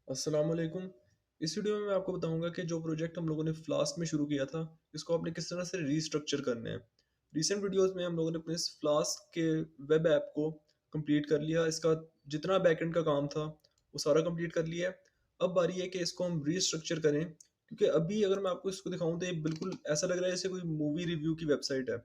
अस्सलाम वालेकुम। इस वीडियो में मैं आपको बताऊंगा कि जो प्रोजेक्ट हम लोगों ने फ्लास्क में शुरू किया था, इसको आपने किस तरह से रीस्ट्रक्चर करना है। रिसेंट वीडियोस में हम लोगों ने अपने इस फ्लास्क के वेब ऐप को कंप्लीट कर लिया। इसका जितना बैकएंड का काम था वो सारा कंप्लीट कर लिया है। अब बारी है कि इसको हम रीस्ट्रक्चर करें, क्योंकि अभी अगर मैं आपको इसको दिखाऊं तो ये बिल्कुल ऐसा लग रहा है जैसे कोई मूवी रिव्यू की वेबसाइट है।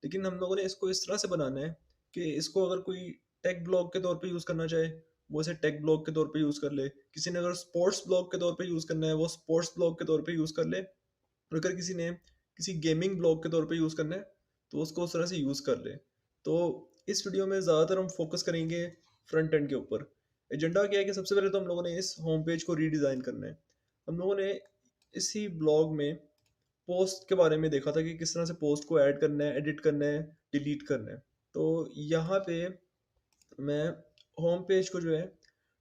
लेकिन हम लोगों ने इसको इस तरह से बनाना है कि इसको अगर कोई टेक ब्लॉग के तौर पे यूज़ करना चाहे, वो इसे टेक ब्लॉग के तौर पे यूज़ कर ले। किसी ने अगर स्पोर्ट्स ब्लॉग के तौर पे यूज़ करना है, वो स्पोर्ट्स ब्लॉग के तौर पे यूज़ कर ले। और अगर किसी ने किसी गेमिंग ब्लॉग के तौर पे यूज़ करना है, तो उसको उस तरह से यूज़ कर ले। तो इस वीडियो में ज़्यादातर हम फोकस करेंगे फ्रंट एंड के ऊपर। एजेंडा क्या है कि सबसे पहले तो हम लोगों ने इस होम पेज को रीडिज़ाइन करना है। हम लोगों ने इसी ब्लॉग में पोस्ट के बारे में देखा था कि किस तरह से पोस्ट को ऐड करना है, एडिट करना है, डिलीट करना है। तो यहाँ पे मैं होम पेज को जो है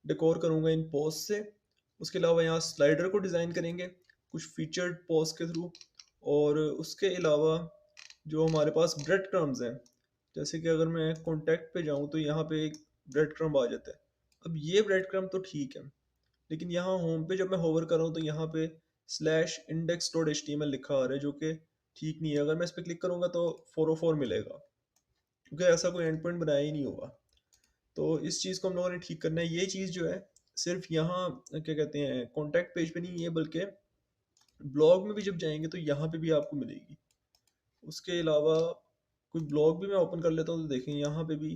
डेकोर करूँगा इन पोस्ट से। उसके अलावा यहाँ स्लाइडर को डिज़ाइन करेंगे कुछ फीचर्ड पोस्ट के थ्रू। और उसके अलावा जो हमारे पास ब्रेड क्रम्स हैं, जैसे कि अगर मैं कॉन्टैक्ट पे जाऊँ तो यहाँ पे एक ब्रेड क्रम्ब आ जाता है। अब ये ब्रेड क्रम्ब तो ठीक है, लेकिन यहाँ होम पे जब मैं होवर कर रहा हूँ तो यहाँ पे slash index dot H T M L लिखा आ रहा है, जो कि ठीक नहीं है। अगर मैं इस पर क्लिक करूँगा तो 404 मिलेगा, क्योंकि ऐसा कोई एंड पॉइंट बनाया ही नहीं होगा। तो इस चीज़ को हम लोगों ने ठीक करना है। ये चीज़ जो है सिर्फ यहाँ क्या कहते हैं कॉन्टैक्ट पेज पे नहीं है, बल्कि ब्लॉग में भी जब जाएंगे तो यहाँ पे भी आपको मिलेगी। उसके अलावा कोई ब्लॉग भी मैं ओपन कर लेता हूँ तो देखें यहाँ पे भी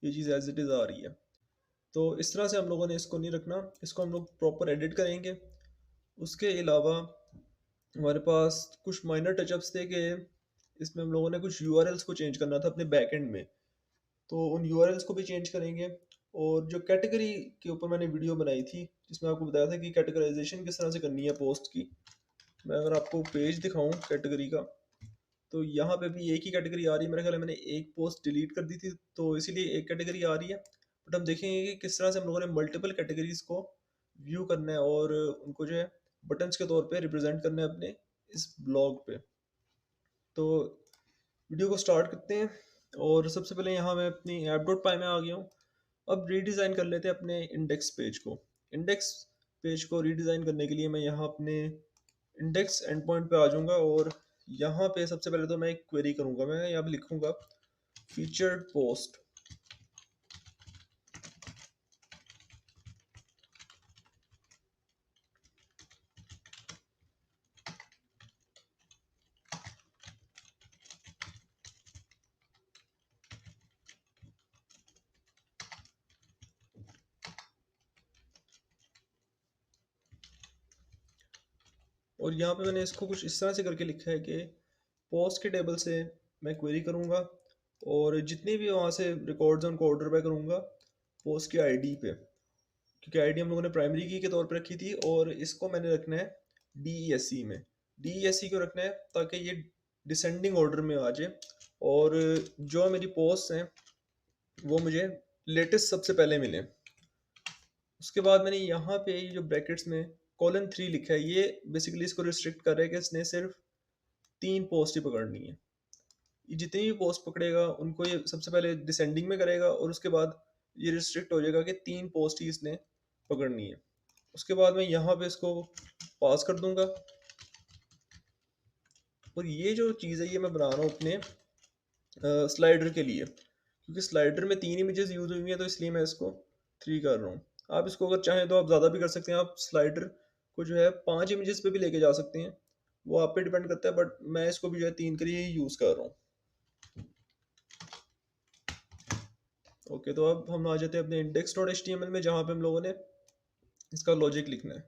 ये चीज़ एज इट इज़ आ रही है। तो इस तरह से हम लोगों ने इसको नहीं रखना, इसको हम लोग प्रॉपर एडिट करेंगे। उसके अलावा हमारे पास कुछ माइनर टचअप्स थे कि इसमें हम लोगों ने कुछ यूआरएल्स को चेंज करना था अपने बैकएंड में। तो उन यूआरएल्स को भी चेंज करेंगे। और जो कैटेगरी के ऊपर मैंने वीडियो बनाई थी, जिसमें आपको बताया था कि कैटेगराइजेशन किस तरह से करनी है पोस्ट की, मैं अगर आपको पेज दिखाऊं कैटेगरी का, तो यहाँ पे भी एक ही कैटेगरी आ रही है। मेरे ख्याल है मैंने एक पोस्ट डिलीट कर दी थी, तो इसीलिए एक कैटेगरी आ रही है। बट हम देखेंगे कि किस तरह से हम लोगों ने मल्टीपल कैटेगरीज को व्यू करना है और उनको जो है बटन्स के तौर पे रिप्रेजेंट करना है अपने इस ब्लॉग पे। तो वीडियो को स्टार्ट करते हैं। और सबसे पहले यहाँ मैं अपनी ऐप डॉट पाई में आ गया हूँ। अब रीडिज़ाइन कर लेते हैं अपने इंडेक्स पेज को। इंडेक्स पेज को रीडिज़ाइन करने के लिए मैं यहाँ अपने इंडेक्स एंड पॉइंट पे आ जाऊँगा। और यहाँ पे सबसे पहले तो मैं एक क्वेरी करूँगा। मैं यहाँ पे लिखूँगा फीचर्ड पोस्ट। और यहाँ पे मैंने इसको कुछ इस तरह से करके लिखा है कि पोस्ट के टेबल से मैं क्वेरी करूँगा और जितने भी वहाँ से रिकॉर्ड्स हैं उनको ऑर्डर बाय करूँगा पोस्ट की आईडी पे, क्योंकि आईडी हम लोगों ने प्राइमरी की के तौर पे रखी थी। और इसको मैंने रखना है DESE में। DESE क्यों रखना है? ताकि ये डिसेंडिंग ऑर्डर में आ जाए और जो मेरी पोस्ट हैं वो मुझे लेटेस्ट सबसे पहले मिले। उसके बाद मैंने यहाँ पे ये जो ब्रैकेट्स में :3 लिखा है, ये बेसिकली इसको रिस्ट्रिक्ट कर रहा है कि इसने सिर्फ 3 पोस्ट ही पकड़नी है। ये जितनी भी पोस्ट पकड़ेगा उनको ये सबसे पहले डिसेंडिंग में करेगा और उसके बाद ये रिस्ट्रिक्ट हो जाएगा कि 3 पोस्ट ही इसने पकड़नी है। उसके बाद मैं यहाँ पे इसको पास कर दूंगा। और ये जो चीज़ है ये मैं बना रहा हूँ अपने स्लाइडर के लिए, क्योंकि स्लाइडर में 3 इमेजेस यूज हुई हैं, तो इसलिए मैं इसको 3 कर रहा हूँ। आप इसको अगर चाहें तो आप ज़्यादा भी कर सकते हैं। आप स्लाइडर को जो है 5 इमेजेस पे भी लेके जा सकते हैं, वो आप पे डिपेंड करता है। बट मैं इसको भी जो है 3 के लिए यूज़ कर रहा हूँ। ओके, तो अब हम आ जाते हैं अपने index dot H T M L में, जहाँ पे हम लोगों ने इसका लॉजिक लिखना है।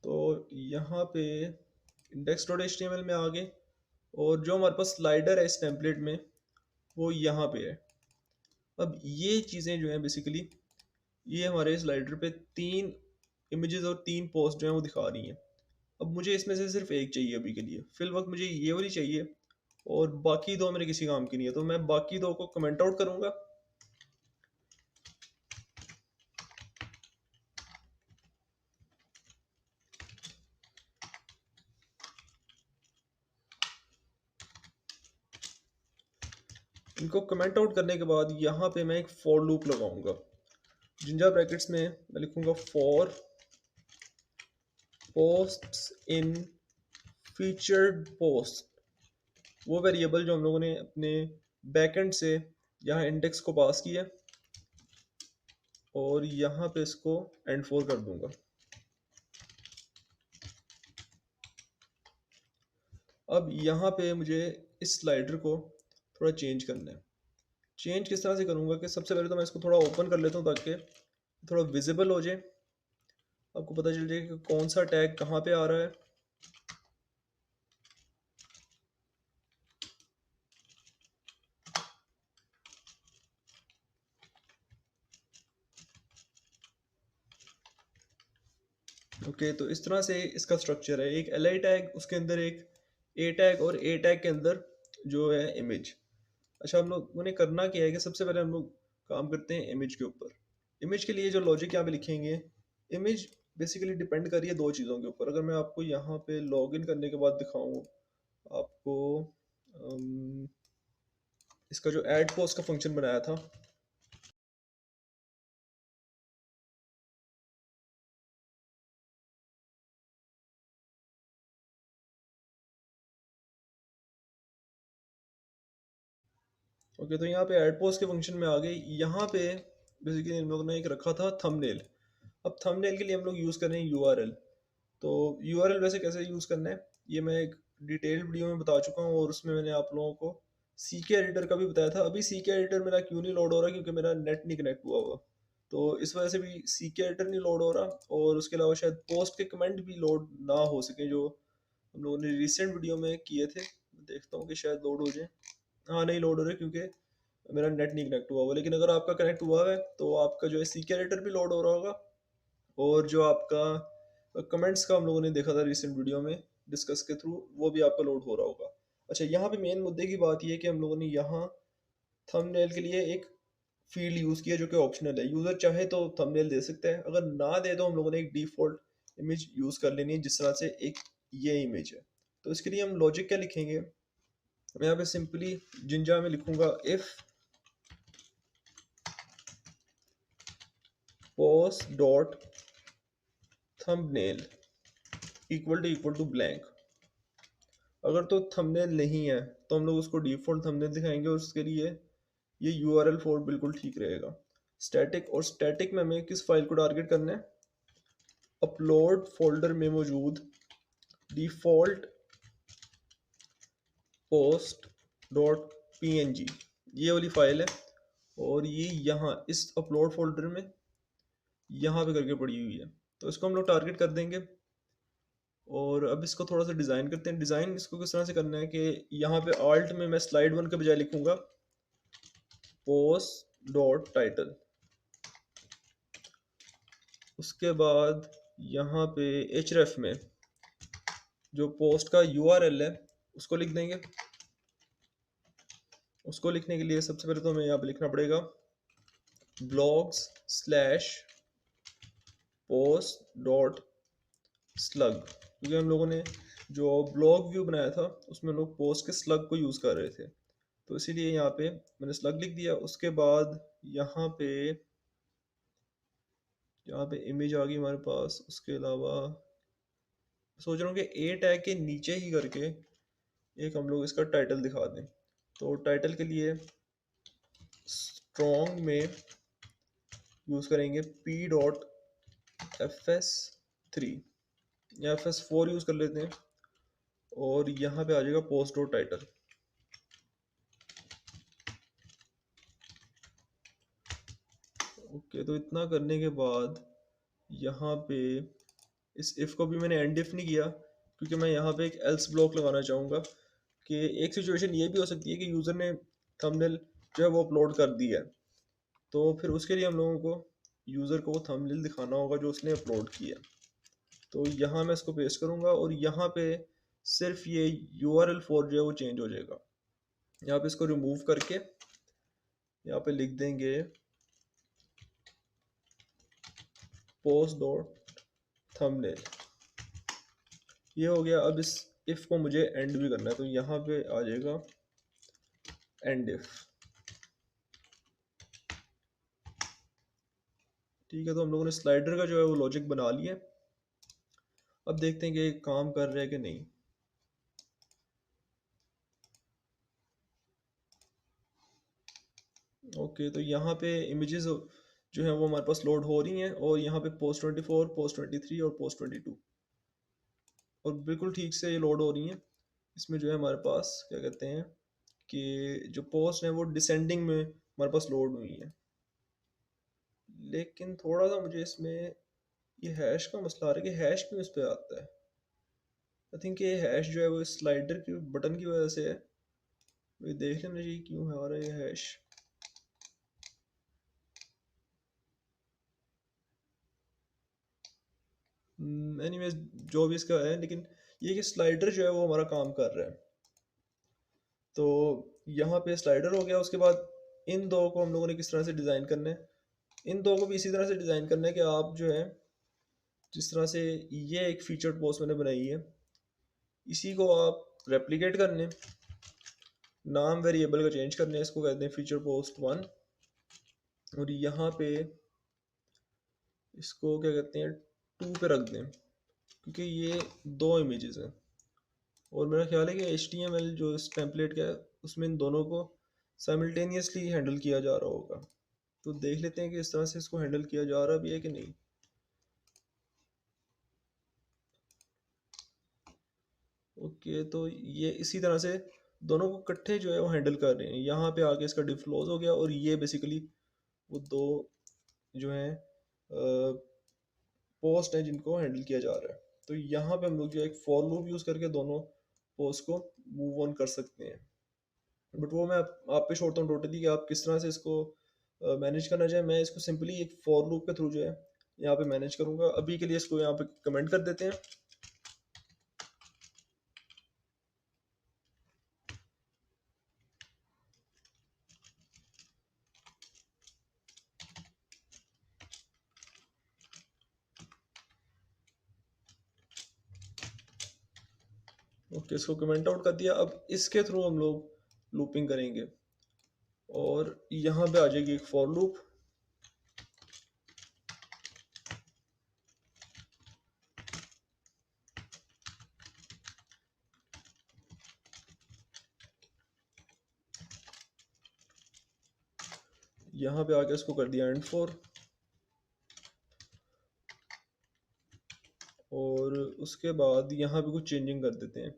तो यहाँ पे index dot H T M L में आ गए और जो हमारे पास स्लाइडर है इस टेम्पलेट में वो यहाँ पे है। अब ये चीज़ें जो हैं बेसिकली ये हमारे स्लाइडर पे 3 इमेजेस और 3 पोस्ट जो हैं वो दिखा रही हैं। अब मुझे इसमें से सिर्फ एक चाहिए अभी के लिए, फिल वक्त मुझे ये वाली चाहिए और बाकी दो मेरे किसी काम की नहीं है। तो मैं बाकी दो को कमेंट आउट करूँगा। इनको कमेंट आउट करने के बाद यहाँ पे मैं एक फॉर लूप लगाऊंगा। जिंजा ब्रैकेट्स में मैं लिखूंगा for posts in featured post, वो वेरिएबल जो हम लोगों ने अपने बैकएंड से यहाँ इंडेक्स को पास किया और यहाँ पे इसको एंड 4 कर दूंगा। अब यहाँ पे मुझे इस स्लाइडर को थोड़ा चेंज करना है। चेंज किस तरह से करूँगा कि सबसे पहले तो मैं इसको थोड़ा ओपन कर लेता हूँ ताकि थोड़ा विजिबल हो जाए, आपको पता चल जाए कि कौन सा टैग कहाँ पे आ रहा है। ओके, तो इस तरह से इसका स्ट्रक्चर है, एक एल टैग, उसके अंदर एक ए टैग और ए टैग के अंदर जो है इमेज। अच्छा, हम लोगों ने करना क्या है कि सबसे पहले हम लोग काम करते हैं इमेज के ऊपर। इमेज के लिए जो लॉजिक यहाँ पे लिखेंगे, इमेज बेसिकली डिपेंड कर रही है दो चीज़ों के ऊपर। अगर मैं आपको यहाँ पे लॉगिन करने के बाद दिखाऊँ आपको, अम, इसका जो ऐड पोस्ट का फंक्शन बनाया था, ओके, तो यहाँ पे ऐड पोस्ट के फंक्शन में आ गई। यहाँ पे बेसिकली इन लोगों ने एक रखा था थंबनेल। अब थंबनेल के लिए हम लोग यूज़ कर रहे हैं यूआरएल। तो यूआरएल वैसे कैसे यूज़ करना है ये मैं एक डिटेल्ड वीडियो में बता चुका हूँ, और उसमें मैंने आप लोगों को सीके एडिटर का भी बताया था। अभी सीके एडिटर मेरा क्यों नहीं लोड हो रहा, क्योंकि मेरा नेट नहीं कनेक्ट हुआ हुआ, तो इस वजह से भी सीके एडिटर नहीं लोड हो रहा। और उसके अलावा शायद पोस्ट के कमेंट भी लोड ना हो सके जो हम लोगों ने रिसेंट वीडियो में किए थे। देखता हूँ कि शायद लोड हो जाए। हाँ, नहीं लोड हो रहे क्योंकि मेरा नेट नहीं कनेक्ट हुआ हुआ। लेकिन अगर आपका कनेक्ट हुआ है तो आपका जो है सीके एडिटर भी लोड हो रहा होगा, और जो आपका कमेंट्स का हम लोगों ने देखा था रिसेंट वीडियो में डिस्कस के थ्रू, वो भी आपका लोड हो रहा होगा। अच्छा, यहाँ पे मेन मुद्दे की बात ये है कि हम लोगों ने यहाँ थंबनेल के लिए एक फील्ड यूज़ किया जो कि ऑप्शनल है। यूज़र चाहे तो थंबनेल दे सकता है, अगर ना दे तो हम लोगों ने एक डिफ़ॉल्ट इमेज यूज़ कर लेनी है, जिस तरह से एक ये इमेज है। तो इसके लिए हम लॉजिक क्या लिखेंगे, मैं यहाँ पे सिंपली जिंजा में लिखूंगा if post dot thumbnail equal to blank. अगर तो थंबनेल नहीं है तो हम लोग उसको डिफ़ॉल्ट थंबनेल दिखाएंगे, और उसके लिए ये यूआरएल फॉर बिल्कुल ठीक रहेगा। स्टैटिक, और स्टैटिक में हमें किस फाइल को टारगेट करना है, अपलोड फोल्डर में मौजूद डिफ़ॉल्ट पोस्ट डॉट पीएनजी, ये वाली फाइल है, और ये यहाँ इस अपलोड फोल्डर में यहाँ पे करके पड़ी हुई है। तो इसको हम लोग टारगेट कर देंगे। और अब इसको थोड़ा सा डिज़ाइन करते हैं। डिज़ाइन इसको किस तरह से करना है कि यहाँ पे आल्ट में मैं स्लाइड 1 के बजाय लिखूंगा पोस्ट डॉट टाइटल। उसके बाद यहाँ पे href में जो पोस्ट का यूआरएल है उसको लिख देंगे। उसको लिखने के लिए सबसे पहले तो हमें यहाँ पे लिखना पड़ेगा blogs slash post dot slug, क्योंकि हम लोगों ने जो ब्लॉग व्यू बनाया था उसमें हम लोग पोस्ट के स्लग को यूज़ कर रहे थे, तो इसीलिए यहाँ पे मैंने स्लग लिख दिया। उसके बाद यहाँ पे इमेज आ गई हमारे पास। उसके अलावा सोच रहा हूँ कि ए टैग के नीचे ही करके एक हम लोग इसका टाइटल दिखा दें। तो टाइटल के लिए स्ट्रॉन्ग में यूज़ करेंगे p dot F S three या एफ एस फोर यूज़ कर लेते हैं, और यहाँ पे आ जाएगा पोस्ट डॉट टाइटल। ओके, तो इतना करने के बाद यहाँ पे इस इफ़ को भी मैंने एंड इफ नहीं किया, क्योंकि मैं यहाँ पे एक एल्स ब्लॉक लगाना चाहूँगा कि एक सिचुएशन ये भी हो सकती है कि यूज़र ने थंबनेल जो है वो अपलोड कर दी है, तो फिर उसके लिए हम लोगों को यूज़र को वो थंबनेल दिखाना होगा जो उसने अपलोड किया। तो यहाँ मैं इसको पेस्ट करूँगा, और यहाँ पे सिर्फ ये यूआरएल फॉर जो है वो चेंज हो जाएगा। यहाँ पे इसको रिमूव करके यहाँ पे लिख देंगे पोस्ट डॉट थंबनेल। ये हो गया। अब इस इफ को मुझे एंड भी करना है, तो यहाँ पे आ जाएगा एंड इफ। ठीक है, तो हम लोगों ने स्लाइडर का जो है वो लॉजिक बना लिया। अब देखते हैं कि ये काम कर रहा है कि नहीं। ओके, तो यहाँ पे इमेजेस जो है वो हमारे पास लोड हो रही हैं, और यहाँ पे पोस्ट 24, पोस्ट 23 और पोस्ट 22, और बिल्कुल ठीक से ये लोड हो रही हैं। इसमें जो है हमारे पास क्या कहते हैं कि जो पोस्ट है वो डिसेंडिंग में हमारे पास लोड हुई है। लेकिन थोड़ा सा मुझे इसमें ये हैश का मसला आ रहा है कि हैश क्यों इस पे आता है। आई थिंक ये हैश जो है वो स्लाइडर के बटन की वजह से है। ये देख लेना चाहिए क्यों है आ रहा है ये हैश। एनीवेज, जो भी इसका है, लेकिन ये कि स्लाइडर जो है वो हमारा काम कर रहा है। तो यहाँ पे स्लाइडर हो गया। उसके बाद इन दो को हम लोगों ने किस तरह से डिज़ाइन करना है। इन दो को भी इसी तरह से डिज़ाइन करना है कि आप जो है जिस तरह से ये एक फीचर्ड पोस्ट मैंने बनाई है, इसी को आप रेप्लिकेट करने, नाम वेरिएबल का चेंज करने, इसको कहते हैं फीचर पोस्ट 1, और यहाँ पे इसको क्या कहते हैं 2 पे रख दें, क्योंकि ये दो इमेजेस हैं। और मेरा ख्याल है कि HTML जो इस टेम्पलेट का है उसमें इन दोनों को साइमल्टेनियसली हैंडल किया जा रहा होगा। तो देख लेते हैं कि इस तरह से इसको हैंडल किया जा रहा भी है कि नहीं। ओके, तो ये इसी तरह से दोनों को इकट्ठे जो है वो हैंडल कर रहे हैं। यहाँ पे आके इसका डिफ क्लोज हो गया, और ये बेसिकली वो दो जो हैं पोस्ट हैं जिनको हैंडल किया जा रहा है। तो यहाँ पे हम लोग जो है एक फॉर लूप यूज़ करके दोनों पोस्ट को मूव ऑन कर सकते हैं। बट वो मैं आप पे छोड़ता हूँ टोटली कि आप किस तरह से इसको मैनेज करना चाहें। मैं इसको सिंपली एक फॉर लूप के थ्रू जो है यहाँ पे मैनेज करूँगा। अभी के लिए इसको यहाँ पे कमेंट कर देते हैं। ओके, इसको कमेंट आउट कर दिया। अब इसके थ्रू हम लोग लूपिंग करेंगे, और यहाँ पे आ जाएगी एक फॉर लूप। यहाँ पे आके इसको कर दिया एंड फॉर, और उसके बाद यहाँ पे कुछ चेंजिंग कर देते हैं।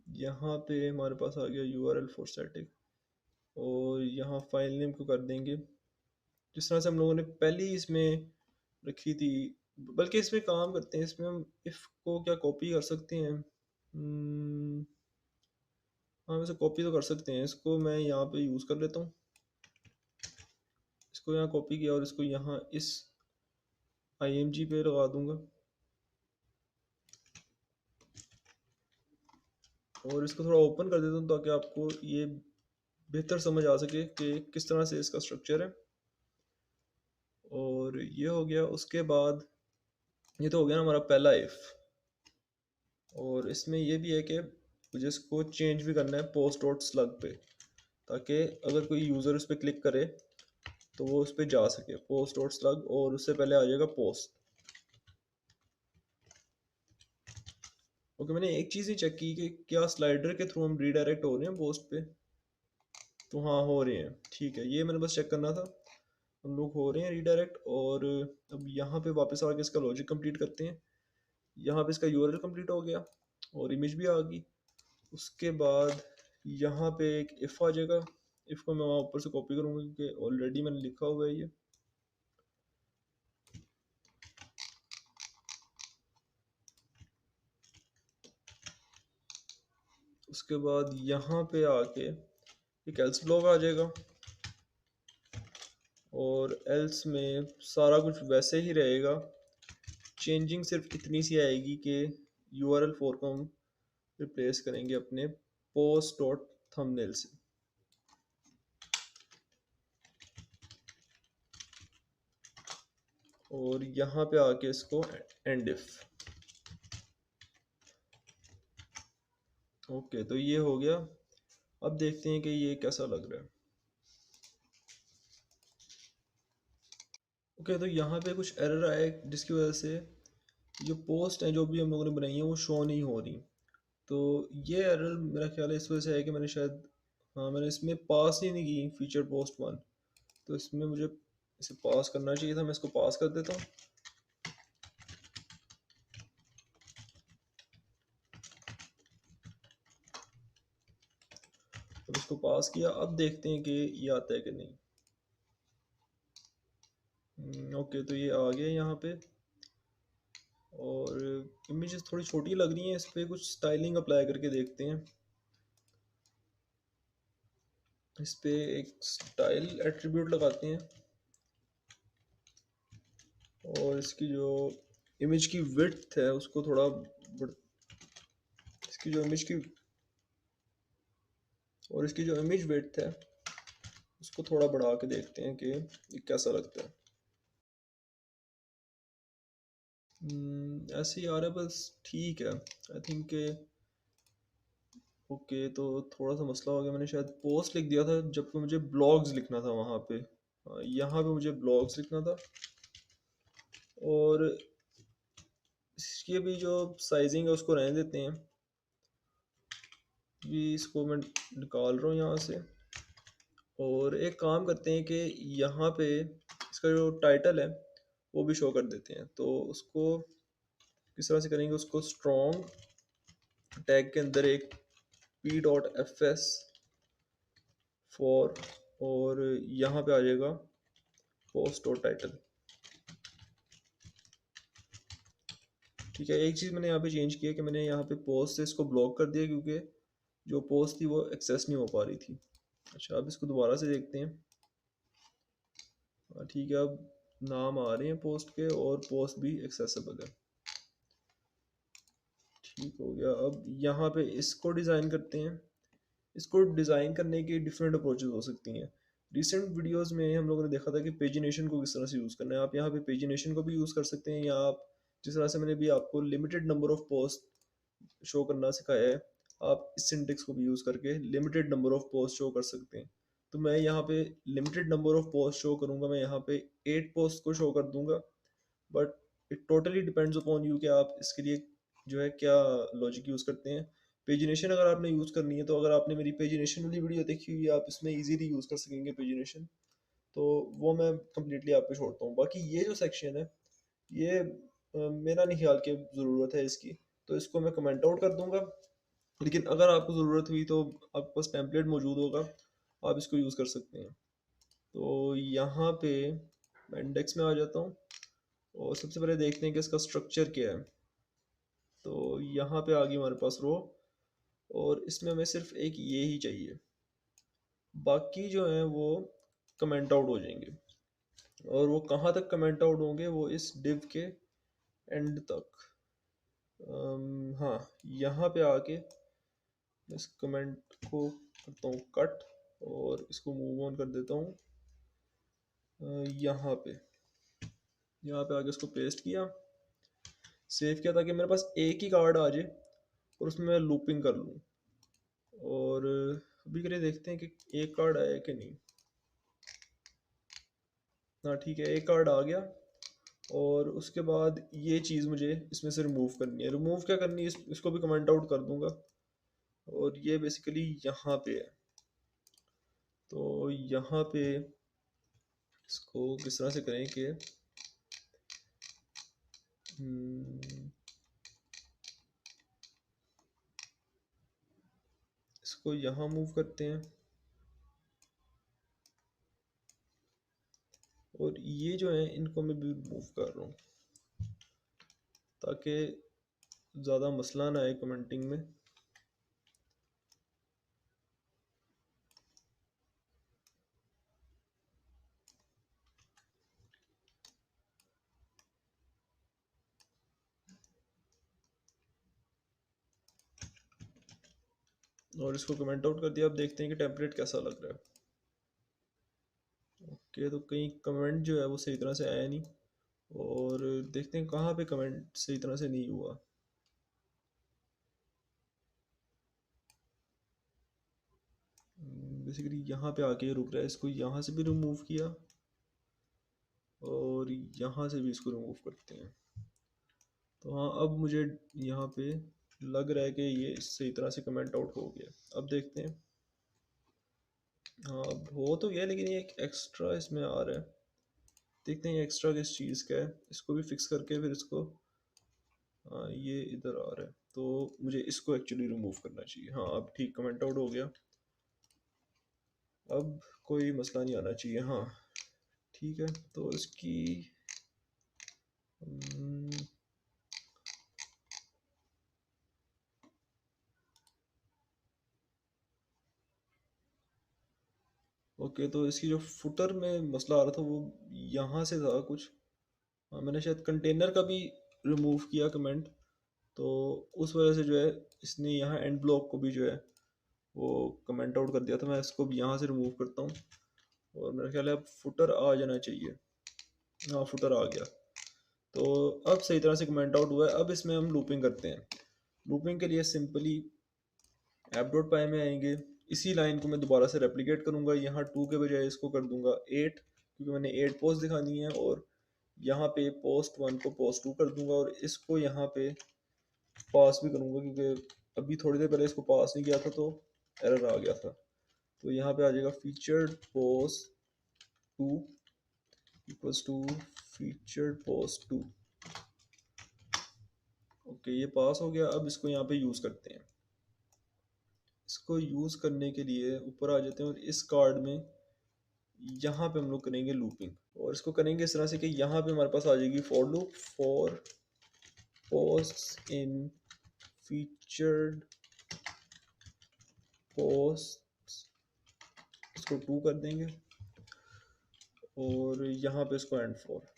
यहाँ पे हमारे पास आ गया URL फॉर स्टैटिक, और यहाँ फाइल नेम को कर देंगे जिस तरह से हम लोगों ने पहले ही इसमें रखी थी। बल्कि इसमें काम करते हैं, इसमें हम इफ़ को क्या कॉपी कर सकते हैं। हाँ, वैसे कॉपी तो कर सकते हैं। इसको मैं यहाँ पे यूज़ कर लेता हूँ। इसको यहाँ कॉपी किया और इसको यहाँ इस IMG पे लगा दूंगा, और इसको थोड़ा ओपन कर देता हूँ ताकि आपको ये बेहतर समझ आ सके कि किस तरह से इसका स्ट्रक्चर है। और ये हो गया। उसके बाद ये तो हो गया ना हमारा पहला इफ़। और इसमें ये भी है कि मुझे इसको चेंज भी करना है पोस्ट डॉट स्लग पे, ताकि अगर कोई यूज़र उस पर क्लिक करे तो वो उस पर जा सके। पोस्ट डॉट स्लग, और उससे पहले आ जाएगा पोस्ट। ओके, मैंने एक चीज़ ही चेक की कि क्या स्लाइडर के थ्रू हम रीडायरेक्ट हो रहे हैं पोस्ट पे। तो हाँ, हो रहे हैं। ठीक है, ये मैंने बस चेक करना था। हम लोग हो रहे हैं रीडायरेक्ट। और अब यहाँ पे वापस आके इसका लॉजिक कंप्लीट करते हैं। यहाँ पे इसका URL कंप्लीट हो गया, और इमेज भी आ गई। उसके बाद यहाँ पे एक इफ़ आ जाएगा। इफ़ को मैं वहाँ ऊपर से कॉपी करूँगा क्योंकि ऑलरेडी मैंने लिखा हुआ है ये। उसके बाद यहाँ पे आके एक एल्स ब्लॉक आ जाएगा, और एल्स में सारा कुछ वैसे ही रहेगा। चेंजिंग सिर्फ इतनी सी आएगी कि URL4 को हम रिप्लेस करेंगे अपने पोस्ट डॉट थंबनेल से। और यहाँ पे आके इसको एंड इफ। ओके, तो ये हो गया। अब देखते हैं कि ये कैसा लग रहा है। ओके, तो यहाँ पे कुछ एरर आया है जिसकी वजह से जो पोस्ट हैं जो भी हम लोगों ने बनाई है वो शो नहीं हो रही। तो ये एरर मेरा ख्याल है इस वजह से है कि मैंने शायद, हाँ, मैंने इसमें पास ही नहीं की फीचर पोस्ट वन। तो इसमें मुझे इसे पास करना चाहिए था, मैं इसको पास कर देता हूँ। अब इसको पास किया, अब देखते हैं कि ये आता है कि नहीं। ओके, तो ये आ गया यहाँ पे। और इमेजेस थोड़ी छोटी लग रही हैं, इस पर कुछ स्टाइलिंग अप्लाई करके देखते हैं। इस पे एक स्टाइल एट्रीब्यूट लगाते हैं और इसकी जो इमेज की विड्थ है उसको थोड़ा इसकी जो इमेज की और इसकी जो इमेज विड्थ है उसको थोड़ा बढ़ा के देखते हैं कि ये कैसा लगता है। ऐसे ही आ रहा है बस, ठीक है। आई थिंक ओके, तो थोड़ा सा मसला हो गया, मैंने शायद पोस्ट लिख दिया था जबकि मुझे ब्लॉग्स लिखना था वहाँ पे। यहाँ पे मुझे ब्लॉग्स लिखना था। और इसकी भी जो साइजिंग है उसको रहने देते हैं, ये इसको मैं निकाल रहा हूँ यहाँ से। और एक काम करते हैं कि यहाँ पे इसका जो टाइटल है वो भी शो कर देते हैं। तो उसको किस तरह से करेंगे, उसको स्ट्रॉन्ग टैग के अंदर एक p.fs फॉर, और यहाँ पे आ जाएगा पोस्ट और टाइटल। ठीक है, एक चीज़ मैंने यहाँ पे चेंज किया कि मैंने यहाँ पे पोस्ट से इसको ब्लॉक कर दिया क्योंकि जो पोस्ट थी वो एक्सेस नहीं हो पा रही थी। अच्छा, अब इसको दोबारा से देखते हैं। ठीक है, अब नाम आ रहे हैं पोस्ट के और पोस्ट भी एक्सेसिबल है। ठीक हो गया। अब यहाँ पे इसको डिज़ाइन करते हैं। इसको डिज़ाइन करने की डिफरेंट अप्रोचेज हो सकती हैं। रिसेंट वीडियोस में हम लोगों ने देखा था कि पेजिनेशन को किस तरह से यूज़ करना है। आप यहाँ पे पेजिनेशन को भी यूज़ कर सकते हैं, या आप जिस तरह से मैंने भी आपको limited number of post show करना सिखाया है, आप इस सिंटेक्स को भी यूज़ करके limited number of post show कर सकते हैं। तो मैं यहाँ पे limited number of post show करूँगा, मैं यहाँ पे 8 पोस्ट को शो कर दूंगा। But it totally depends upon you कि आप इसके लिए जो है क्या लॉजिक यूज़ करते हैं। पेजिनेशन अगर आपने यूज़ करनी है, तो अगर आपने मेरी पेजिनेशन वाली वीडियो देखी हुई है, आप इसमें इजीली यूज़ कर सकेंगे पेजिनेशन। तो वो मैं कम्प्लीटली आप पे छोड़ता हूँ। बाकी ये जो सेक्शन है, ये मेरा नहीं ख्याल कि ज़रूरत है इसकी, तो इसको मैं कमेंट आउट कर दूंगा। लेकिन अगर आपको ज़रूरत हुई तो आपके पास टेम्पलेट मौजूद होगा, आप इसको यूज़ कर सकते हैं। तो यहाँ पे मैं इंडेक्स में आ जाता हूँ और सबसे पहले देखते हैं कि इसका स्ट्रक्चर क्या है। तो यहाँ पे आ गई हमारे पास रो, और इसमें हमें सिर्फ एक ये ही चाहिए, बाकी जो है वो कमेंट आउट हो जाएंगे। और वो कहाँ तक कमेंट आउट होंगे, वो इस डिव के एंड तक। हाँ, यहाँ पे आके इस कमेंट को करता हूँ कट और इसको मूव ऑन कर देता हूँ। यहाँ पे आगे इसको पेस्ट किया, सेव किया, ताकि मेरे पास एक ही कार्ड आ जाए और उसमें मैं लूपिंग कर लूँ। और अभी के लिए देखते हैं कि एक कार्ड आया कि नहीं। हाँ ठीक है, एक कार्ड आ गया। और उसके बाद ये चीज़ मुझे इसमें से रिमूव करनी है। रिमूव क्या करनी है, इसको भी कमेंट आउट कर दूंगा। और ये बेसिकली यहाँ पे है। तो यहाँ पे इसको किस तरह से करें कि इसको यहाँ मूव करते हैं, और ये जो है इनको मैं भी मूव कर रहा हूँ ताकि ज़्यादा मसला ना आए कमेंटिंग में। और इसको कमेंट आउट कर दिया। अब देखते हैं कि टेम्पलेट कैसा लग रहा है। ओके, तो कहीं कमेंट जो है वो सही तरह से आया नहीं, और देखते हैं कहाँ पे कमेंट सही तरह से नहीं हुआ। बेसिकली यहाँ पे आके रुक रहा है, इसको यहाँ से भी रिमूव किया और यहाँ से भी इसको रिमूव करते हैं। तो हाँ, अब मुझे यहाँ पे लग रहा है कि ये सही तरह से कमेंट आउट हो गया। अब देखते हैं। हाँ, अब हो तो गया, लेकिन ये एक एक्स्ट्रा इसमें आ रहा है। देखते हैं ये एक्स्ट्रा किस चीज़ का है, इसको भी फिक्स करके फिर इसको। हाँ, ये इधर आ रहा है, तो मुझे इसको एक्चुअली रिमूव करना चाहिए। हाँ, अब ठीक कमेंट आउट हो गया। अब कोई मसला नहीं आना चाहिए। हाँ, ठीक है। तो इसकी ओके, तो इसकी जो फुटर में मसला आ रहा था वो यहाँ से था कुछ। हाँ, मैंने शायद कंटेनर का भी रिमूव किया कमेंट, तो उस वजह से जो है इसने यहाँ एंड ब्लॉक को भी जो है वो कमेंट आउट कर दिया था। मैं इसको भी यहाँ से रिमूव करता हूँ, और मेरा ख्याल है अब फुटर आ जाना चाहिए। हाँ, फुटर आ गया। तो अब सही तरह से कमेंट आउट हुआ है। अब इसमें हम लूपिंग करते हैं। लूपिंग के लिए सिंपली ऐप डॉट पाई में आएंगे। इसी लाइन को मैं दोबारा से रेप्लिकेट करूंगा, यहाँ 2 के बजाय इसको कर दूंगा 8, क्योंकि मैंने 8 पोस्ट दिखानी है। और यहाँ पे पोस्ट 1 को पोस्ट 2 कर दूंगा, और इसको यहाँ पे पास भी करूंगा, क्योंकि अभी थोड़ी देर पहले इसको पास नहीं किया था तो एरर आ गया था। तो यहाँ पे आ जाएगा featured post 2 equals to featured post 2। Okay, ये पास हो गया। अब इसको यहाँ पे यूज़ करते हैं। इसको यूज़ करने के लिए ऊपर आ जाते हैं, और इस कार्ड में यहाँ पे हम लोग करेंगे लूपिंग। और इसको करेंगे इस तरह से कि यहाँ पे हमारे पास आ जाएगी for loop for post in featured post, इसको 2 कर देंगे, और यहाँ पे इसको एंड फॉर।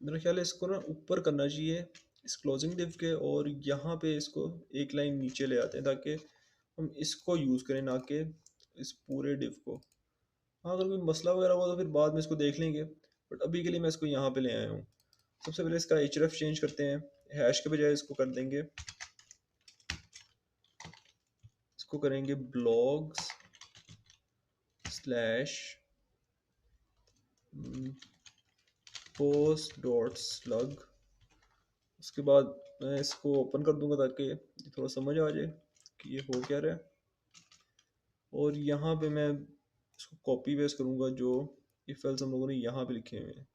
मेरा ख्याल है इसको ना ऊपर करना चाहिए इस क्लोजिंग डिव के, और यहाँ पे इसको एक लाइन नीचे ले आते हैं, ताकि हम इसको यूज़ करें, ना कि इस पूरे डिव को। हाँ, अगर कोई मसला वगैरह हुआ तो फिर बाद में इसको देख लेंगे, बट अभी के लिए मैं इसको यहाँ पे ले आया हूँ। सबसे पहले इसका href चेंज करते हैं। हैश के बजाय इसको कर देंगे, इसको करेंगे blogs slash post dot slug. उसके बाद मैं इसको ओपन कर दूंगा ताकि ये थोड़ा समझ आ जाए कि ये हो क्या रहा है। और यहाँ पे मैं इसको कॉपी पेस्ट करूँगा जो इफ एल्स हम लोगों ने यहाँ पे लिखे हुए हैं।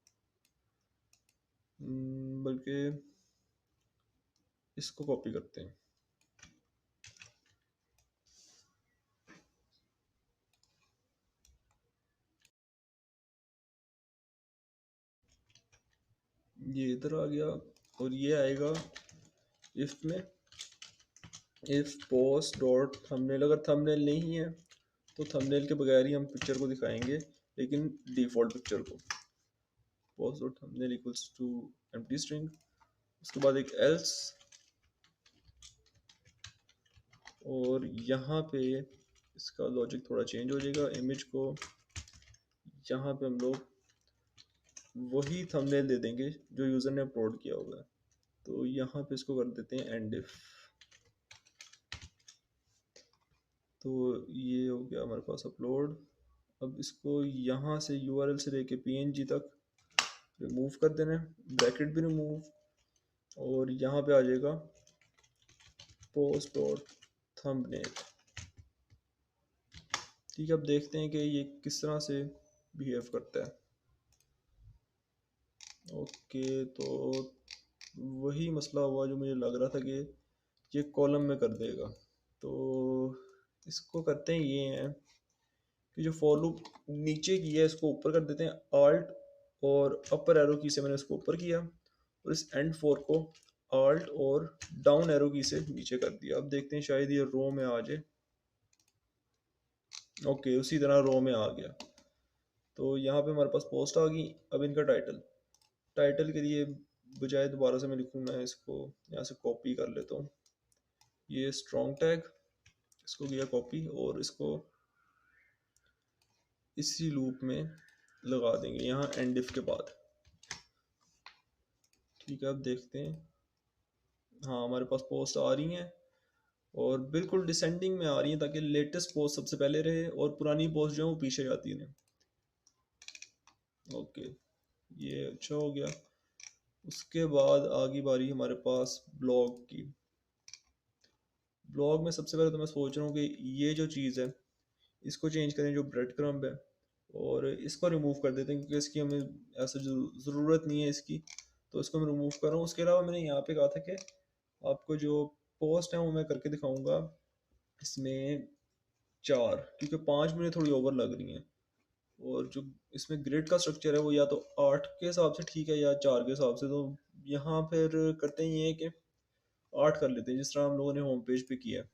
बल्कि इसको कॉपी करते हैं। ये इधर आ गया, और ये आएगा इफ में, इफ पोस्ट डॉट थंबनेल। अगर थंबनेल नहीं है तो थंबनेल के बगैर ही हम पिक्चर को दिखाएंगे, लेकिन डिफ़ॉल्ट पिक्चर को। Post dot thumbnail equals to empty string. उसके बाद एक एल्स, और यहाँ पे इसका लॉजिक थोड़ा चेंज हो जाएगा। इमेज को यहाँ पे हम लोग वही थंबनेल दे देंगे जो यूज़र ने अपलोड किया होगा। तो यहाँ पे इसको कर देते हैं एंड इफ। तो ये हो गया हमारे पास अपलोड। अब इसको यहाँ से यूआरएल से लेके png तक रिमूव कर देना है, ब्रैकेट भी रिमूव, और यहाँ पे आ जाएगा पोस्ट डॉट थंबनेल। ठीक है, अब देखते हैं कि ये किस तरह से बिहेव करता है। ओके, तो वही मसला हुआ जो मुझे लग रहा था कि ये कॉलम में कर देगा। तो इसको करते हैं ये हैं कि जो फॉर लूप नीचे की है इसको ऊपर कर देते हैं। आल्ट और अपर एरो की से मैंने इसको ऊपर किया, और इस एंड फोर को आल्ट और डाउन एरो की से नीचे कर दिया। अब देखते हैं शायद ये रो में आ जाए। ओके, उसी तरह रो में आ गया। तो यहाँ पे हमारे पास पोस्ट आ गई। अब इनका टाइटल, टाइटल के लिए बजाय दोबारा से मैं लिखूँ, मैं इसको यहाँ से कॉपी कर लेता हूँ। ये स्ट्रॉन्ग टैग, इसको किया कॉपी, और इसको इसी लूप में लगा देंगे यहाँ एंड इफ के बाद। ठीक है, अब देखते हैं। हाँ, हमारे पास पोस्ट आ रही हैं, और बिल्कुल डिसेंडिंग में आ रही हैं, ताकि लेटेस्ट पोस्ट सबसे पहले रहे और पुरानी पोस्ट जो है वो पीछे जाती रहे। ओके, ये अच्छा हो गया। उसके बाद आ गई बारी हमारे पास ब्लॉग की। ब्लॉग में सबसे पहले तो मैं सोच रहा हूँ कि ये जो चीज़ है इसको चेंज करें, जो ब्रेड क्रम्ब है, और इसको रिमूव कर देते हैं क्योंकि इसकी हमें ऐसा ज़रूरत नहीं है इसकी। तो इसको मैं रिमूव कर रहा हूँ। उसके अलावा मैंने यहाँ पे कहा था कि आपको जो पोस्ट है वो मैं करके दिखाऊंगा इसमें 4, क्योंकि 5 मुझे थोड़ी ओवर लग रही हैं। और जो इसमें ग्रिड का स्ट्रक्चर है वो या तो 8 के हिसाब से ठीक है या 4 के हिसाब से। तो यहाँ फिर करते हैं ये कि 8 कर लेते हैं, जिस तरह हम लोगों ने होम पेज पे किया है,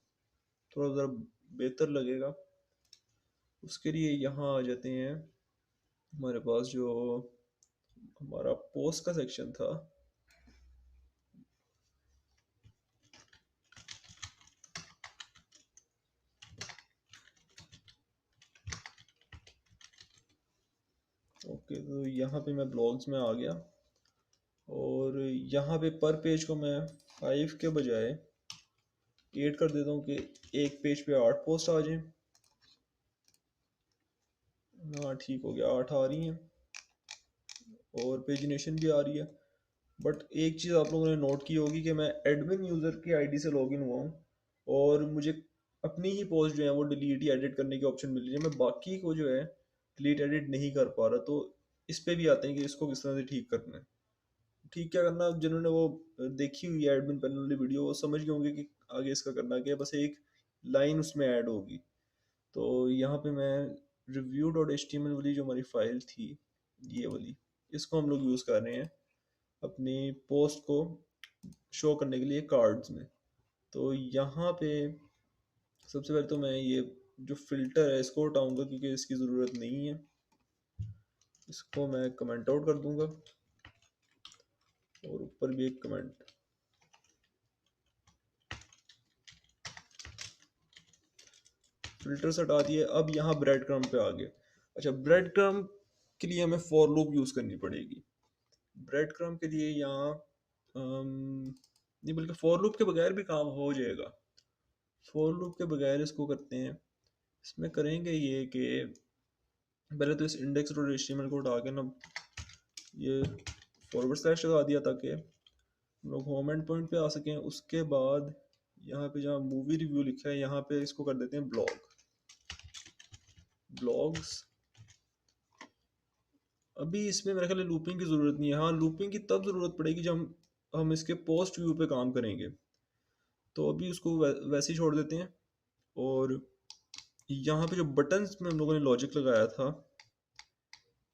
थोड़ा ज़रा बेहतर लगेगा। उसके लिए यहाँ आ जाते हैं हमारे पास जो हमारा पोस्ट का सेक्शन था। ओके, तो यहाँ पे मैं ब्लॉग्स में आ गया और यहाँ पे पर पेज को मैं 5 के बजाय 8 कर देता हूँ कि एक पेज पे 8 पोस्ट आ जाएं। हाँ ठीक हो गया, 8 आ रही हैं और पेजिनेशन भी आ रही है। बट एक चीज़ आप लोगों ने नोट की होगी कि मैं एडमिन यूज़र की आईडी से लॉगिन हुआ हूँ और मुझे अपनी ही पोस्ट जो है वो डिलीट या एडिट करने की ऑप्शन मिल रही है। मैं बाकी को जो है डिलीट एडिट नहीं कर पा रहा। तो इस पे भी आते हैं कि इसको किस तरह से ठीक करना है। ठीक क्या करना, जिन्होंने वो देखी हुई है एडमिन पैनल वाली वीडियो वो समझ गए होंगे कि आगे इसका करना क्या है। बस एक लाइन उसमें ऐड होगी। तो यहाँ पे मैं review dot H T M L वाली जो हमारी फाइल थी, ये वाली, इसको हम लोग यूज़ कर रहे हैं अपनी पोस्ट को शो करने के लिए कार्ड्स में। तो यहाँ पे सबसे पहले तो मैं ये जो फिल्टर है इसको हटाऊंगा क्योंकि इसकी ज़रूरत नहीं है। इसको मैं कमेंट आउट कर दूंगा और ऊपर भी एक कमेंट। फिल्टर्स हटा दिए। अब यहाँ ब्रेड क्रम्ब पे आ गए। अच्छा, ब्रेड क्रम्ब के लिए हमें फॉर लूप यूज़ करनी पड़ेगी। ब्रेड क्रम्ब के लिए यहाँ नहीं, बल्कि फॉर लूप के बगैर भी काम हो जाएगा। फॉर लूप के बगैर इसको करते हैं। इसमें करेंगे ये कि पहले तो इस इंडेक्स डॉट एचटीएमएल को उठा के ना ये फॉरवर्ड स्लैश लगा दिया ताकि हम लोग होम एंड पॉइंट पे आ सकें। उसके बाद यहाँ पे जहाँ मूवी रिव्यू लिखा है यहाँ पे इसको कर देते हैं ब्लॉग्स। अभी इसमें मेरे ख्याल लूपिंग की ज़रूरत नहीं है। हाँ, लूपिंग की तब ज़रूरत पड़ेगी जब हम इसके पोस्ट व्यू पे काम करेंगे। तो अभी उसको वैसे ही छोड़ देते हैं। और यहाँ पे जो बटन्स में हम लोगों ने लॉजिक लगाया था,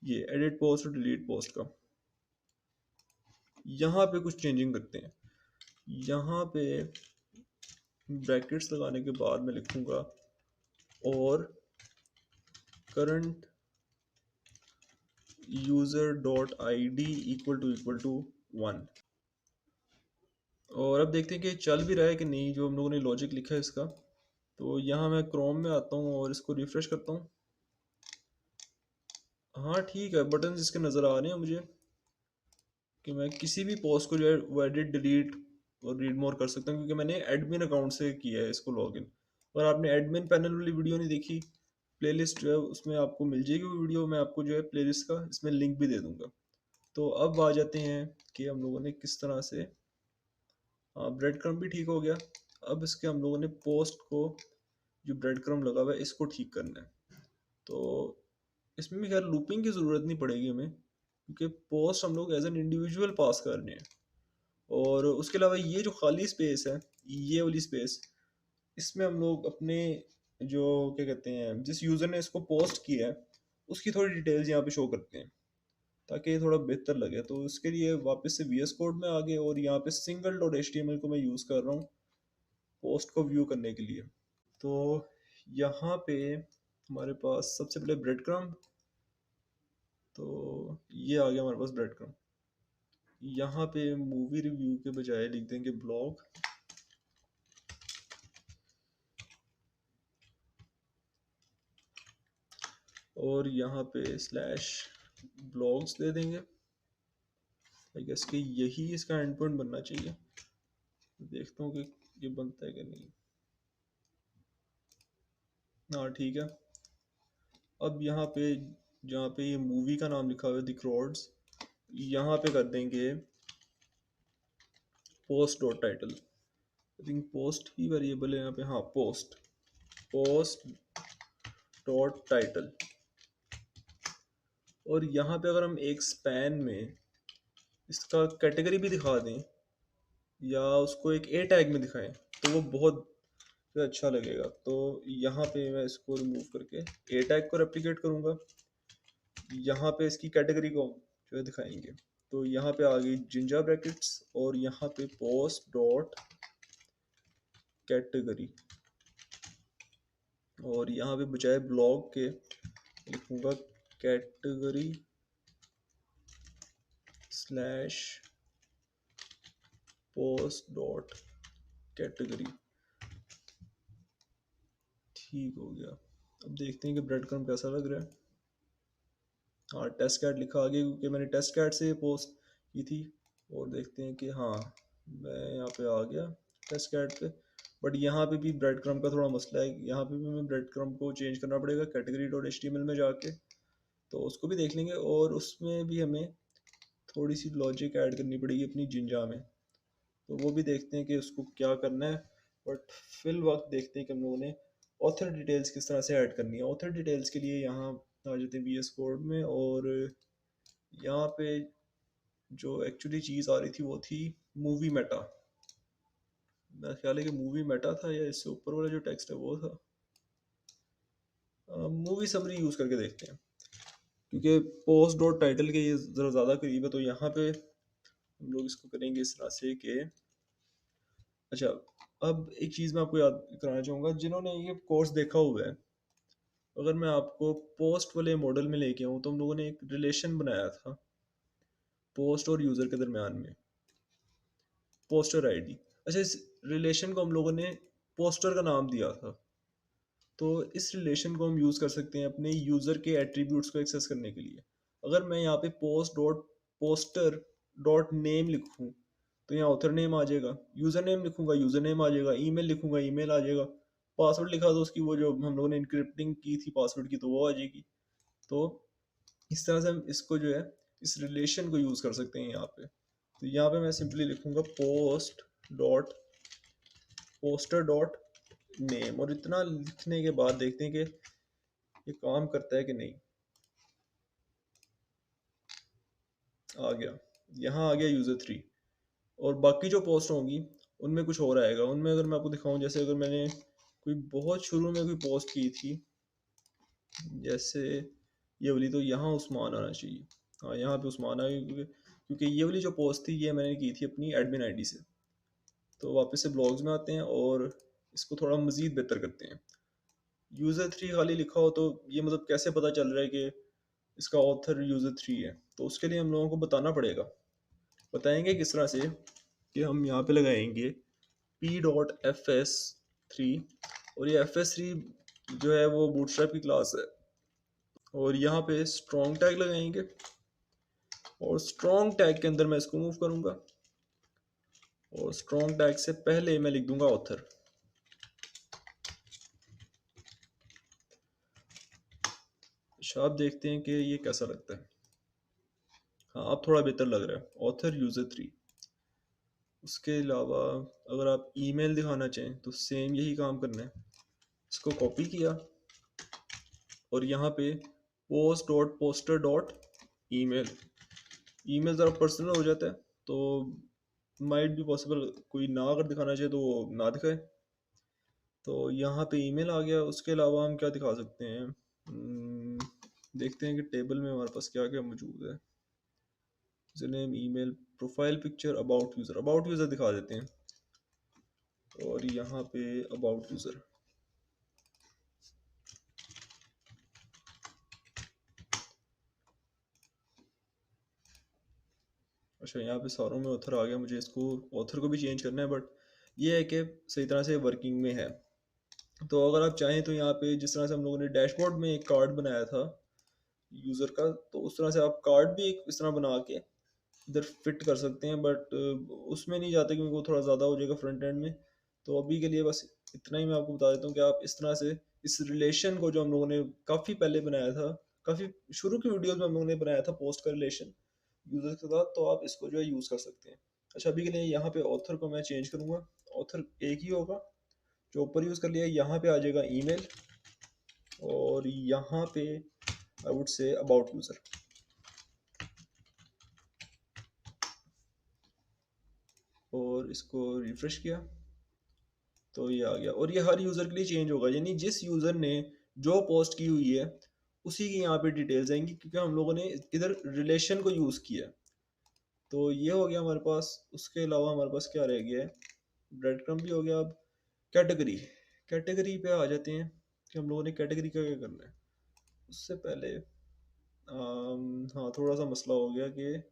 ये एडिट पोस्ट और डिलीट पोस्ट का, यहाँ पे कुछ चेंजिंग करते हैं। यहाँ पे ब्रैकेट्स लगाने के बाद मैं लिखूंगा और current user dot I D equal to 1। और अब देखते हैं कि चल भी रहा है कि नहीं जो हम लोगों ने लॉजिक लिखा है इसका। तो यहाँ मैं क्रोम में आता हूँ और इसको रिफ्रेश करता हूँ। हाँ ठीक है, बटन इसके नज़र आ रहे हैं मुझे कि मैं किसी भी पोस्ट को जो है वो एडिट डिलीट और रीड मोर कर सकता हूँ क्योंकि मैंने एडमिन अकाउंट से किया है इसको लॉगिन। और आपने एडमिन पैनल वाली वीडियो नहीं देखी, प्लेलिस्ट जो है उसमें आपको मिल जाएगी वो वीडियो। मैं आपको जो है प्लेलिस्ट का इसमें लिंक भी दे दूंगा। तो अब आ जाते हैं कि हम लोगों ने किस तरह से, हाँ ब्रेड क्रम्ब भी ठीक हो गया। अब इसके हम लोगों ने पोस्ट को, जो ब्रेड क्रम्ब लगा हुआ है इसको ठीक करना है। तो इसमें भी खैर लूपिंग की ज़रूरत नहीं पड़ेगी हमें क्योंकि पोस्ट हम लोग एज एन इंडिविजुअल पास कर रहे हैं। और उसके अलावा ये जो खाली स्पेस है, ये वाली स्पेस, इसमें हम लोग अपने जो क्या कहते हैं जिस यूज़र ने इसको पोस्ट किया है उसकी थोड़ी डिटेल्स यहाँ पे शो करते हैं ताकि ये थोड़ा बेहतर लगे। तो इसके लिए वापस से वी एस कोड में आ गए और यहाँ पे single dot H T M L को मैं यूज़ कर रहा हूँ पोस्ट को व्यू करने के लिए। तो यहाँ पे हमारे पास सबसे पहले ब्रेड क्रम्ब। तो ये आ गया हमारे पास ब्रेड क्रम्ब। यहाँ पे मूवी रिव्यू के बजाय लिख देंगे ब्लॉग। और यहाँ पे स्लैश ब्लॉग्स दे देंगे। आई गेस कि यही इसका एंड पॉइंट बनना चाहिए। देखता हूँ कि ये बनता है कि नहीं। हाँ ठीक है। अब यहाँ पे जहाँ पे ये मूवी का नाम लिखा हुआ है द क्रॉड्स, यहाँ पे कर देंगे post dot title. I think post he variable है यहाँ पे, हाँ पोस्ट, पोस्ट डॉट टाइटल। और यहाँ पे अगर हम एक स्पैन में इसका कैटेगरी भी दिखा दें या उसको एक ए टैग में दिखाएं तो वो बहुत अच्छा लगेगा। तो यहाँ पे मैं इसको रिमूव करके ए टैग को रेप्लिकेट करूँगा, यहाँ पे इसकी कैटेगरी को जो है दिखाएंगे। तो यहाँ पे आ गई जिंजा ब्रैकेट्स और यहाँ पे पोस्ट डॉट कैटेगरी, और यहाँ पे बजाय ब्लॉग के लिखूंगा category slash post dot category. ठीक हो गया। अब देखते हैं कि ब्रेड क्रम्ब कैसा लग रहा है। हाँ टेस्ट कैट लिखा आगे क्योंकि मैंने टेस्ट कैट से पोस्ट की थी। और देखते हैं कि हाँ मैं यहाँ पे आ गया टेस्ट कैट पे। बट यहाँ पे भी ब्रेड क्रम्ब का थोड़ा मसला है, यहाँ पे भी हमें ब्रेड क्रम्ब को चेंज करना पड़ेगा कैटेगरी डॉट HTML में जाके। तो उसको भी देख लेंगे और उसमें भी हमें थोड़ी सी लॉजिक ऐड करनी पड़ेगी अपनी जिंजा में। तो वो भी देखते हैं कि उसको क्या करना है। बट फिल वक्त देखते हैं कि हम लोगों ने ऑथर डिटेल्स किस तरह से ऐड करनी है। ऑथर डिटेल्स के लिए यहाँ आ जाते हैं VS कोड में, और यहाँ पे जो एक्चुअली चीज़ आ रही थी वो थी मूवी मेटा। मेरा ख्याल है कि मूवी मेटा था या इससे ऊपर वाला जो टेक्स्ट है वो था। मूवी समरी यूज़ करके देखते हैं क्योंकि पोस्ट डॉट टाइटल के ये ज़रा ज़्यादा करीब है। तो यहाँ पे हम लोग इसको करेंगे इस तरह से कि अच्छा, अब एक चीज़ मैं आपको याद कराना चाहूँगा, जिन्होंने ये कोर्स देखा हुआ है, अगर मैं आपको पोस्ट वाले मॉडल में लेके आऊँ तो हम लोगों ने एक रिलेशन बनाया था पोस्ट और यूज़र के दरमियान में, पोस्टर आईडी। अच्छा, इस रिलेशन को हम लोगों ने पोस्टर का नाम दिया था। तो इस रिलेशन को हम यूज़ कर सकते हैं अपने यूज़र के एट्रीब्यूट्स को एक्सेस करने के लिए। अगर मैं यहाँ पे post dot poster dot name लिखूँ तो यहाँ ऑथर नेम आ जाएगा, यूज़र नेम लिखूंगा यूज़र नेम आ जाएगा, ईमेल लिखूंगा ईमेल आ जाएगा, पासवर्ड लिखा तो उसकी वो जो हम लोगों ने इनक्रिप्टिंग की थी पासवर्ड की तो वो आ जाएगी। तो इस तरह से हम इसको जो है इस रिलेशन को यूज़ कर सकते हैं यहाँ पे। तो यहाँ पे मैं सिंपली लिखूंगा post dot poster dot name, और इतना लिखने के बाद देखते हैं कि ये काम करता है कि नहीं। आ गया, यहाँ आ गया यूज़र 3। और बाकी जो पोस्ट होंगी उनमें कुछ और आएगा। उनमें अगर मैं आपको दिखाऊं, जैसे अगर मैंने कोई बहुत शुरू में कोई पोस्ट की थी जैसे ये वाली, तो यहाँ उस्मान आना चाहिए। हाँ यहाँ पे उस्मान आ गया क्योंकि ये वाली जो पोस्ट थी ये मैंने की थी अपनी एडमिन आईडी से। तो वापस से ब्लॉग्स में आते हैं और इसको थोड़ा मज़ीद बेहतर करते हैं। यूज़र 3 खाली लिखा हो तो ये मतलब कैसे पता चल रहा है कि इसका ऑथर यूज़र 3 है। तो उसके लिए हम लोगों को बताना पड़ेगा। बताएंगे किस तरह से कि हम यहाँ पे लगाएंगे p.fs3, और ये fs3 जो है वो बूटस्ट्रैप की क्लास है। और यहाँ पे स्ट्रॉन्ग टैग लगाएंगे और स्ट्रॉन्ग टैग के अंदर मैं इसको मूव करूँगा और स्ट्रॉन्ग टैग से पहले मैं लिख दूंगा ऑथर। अच्छा, आप देखते हैं कि ये कैसा लगता है। हाँ अब थोड़ा बेहतर लग रहा है, ऑथर यूज़र 3। उसके अलावा अगर आप ईमेल दिखाना चाहें तो सेम यही काम करना है। इसको कॉपी किया और यहाँ पे post dot poster dot email, email ज़रा पर्सनल हो जाता है तो माइट भी पॉसिबल कोई ना अगर दिखाना चाहे तो वो ना दिखाए। तो यहाँ पे ईमेल आ गया। उसके अलावा हम क्या दिखा सकते हैं, देखते हैं कि टेबल में हमारे पास क्या क्या मौजूद है। User name, email, profile picture, about user दिखा देते हैं। और यहाँ पे अबाउट यूज़र, अच्छा यहाँ पे सारों में ऑथर आ गया। मुझे इसको ऑथर को भी चेंज करना है, बट ये है कि सही तरह से वर्किंग में है। तो अगर आप चाहें तो यहाँ पे जिस तरह से हम लोगों ने डैशबोर्ड में एक कार्ड बनाया था यूज़र का, तो उस तरह से आप कार्ड भी एक इस तरह बना के इधर फिट कर सकते हैं। बट उसमें नहीं जाते क्योंकि वो थोड़ा ज़्यादा हो जाएगा फ्रंट एंड में। तो अभी के लिए बस इतना ही मैं आपको बता देता हूँ कि आप इस तरह से इस रिलेशन को जो हम लोगों ने काफ़ी पहले बनाया था काफ़ी शुरू की वीडियोज़ में हम लोगों ने बनाया था पोस्ट का रिलेशन यूज़र्स के साथ, तो आप इसको जो है यूज़ कर सकते हैं। अच्छा, अभी के लिए यहाँ पे ऑथर को मैं चेंज करूँगा, ऑथर एक ही होगा, जो ऊपर यूज़ कर लिया। यहाँ पे आ जाएगा ईमेल, और यहाँ पे I would say about user, और इसको रिफ्रेश किया तो ये आ गया। और ये हर यूज़र के लिए चेंज होगा, यानी जिस यूज़र ने जो पोस्ट की हुई है उसी की यहाँ पे डिटेल्स आएंगी, क्योंकि हम लोगों ने इधर रिलेशन को यूज़ किया है। तो ये हो गया हमारे पास। उसके अलावा हमारे पास क्या रह गया है, ब्रेड क्रम्ब भी हो गया। अब कैटेगरी, कैटेगरी पे आ जाते हैं कि हम लोगों ने कैटेगरी का क्या करना है। उससे पहले हाँ, थोड़ा सा मसला हो गया कि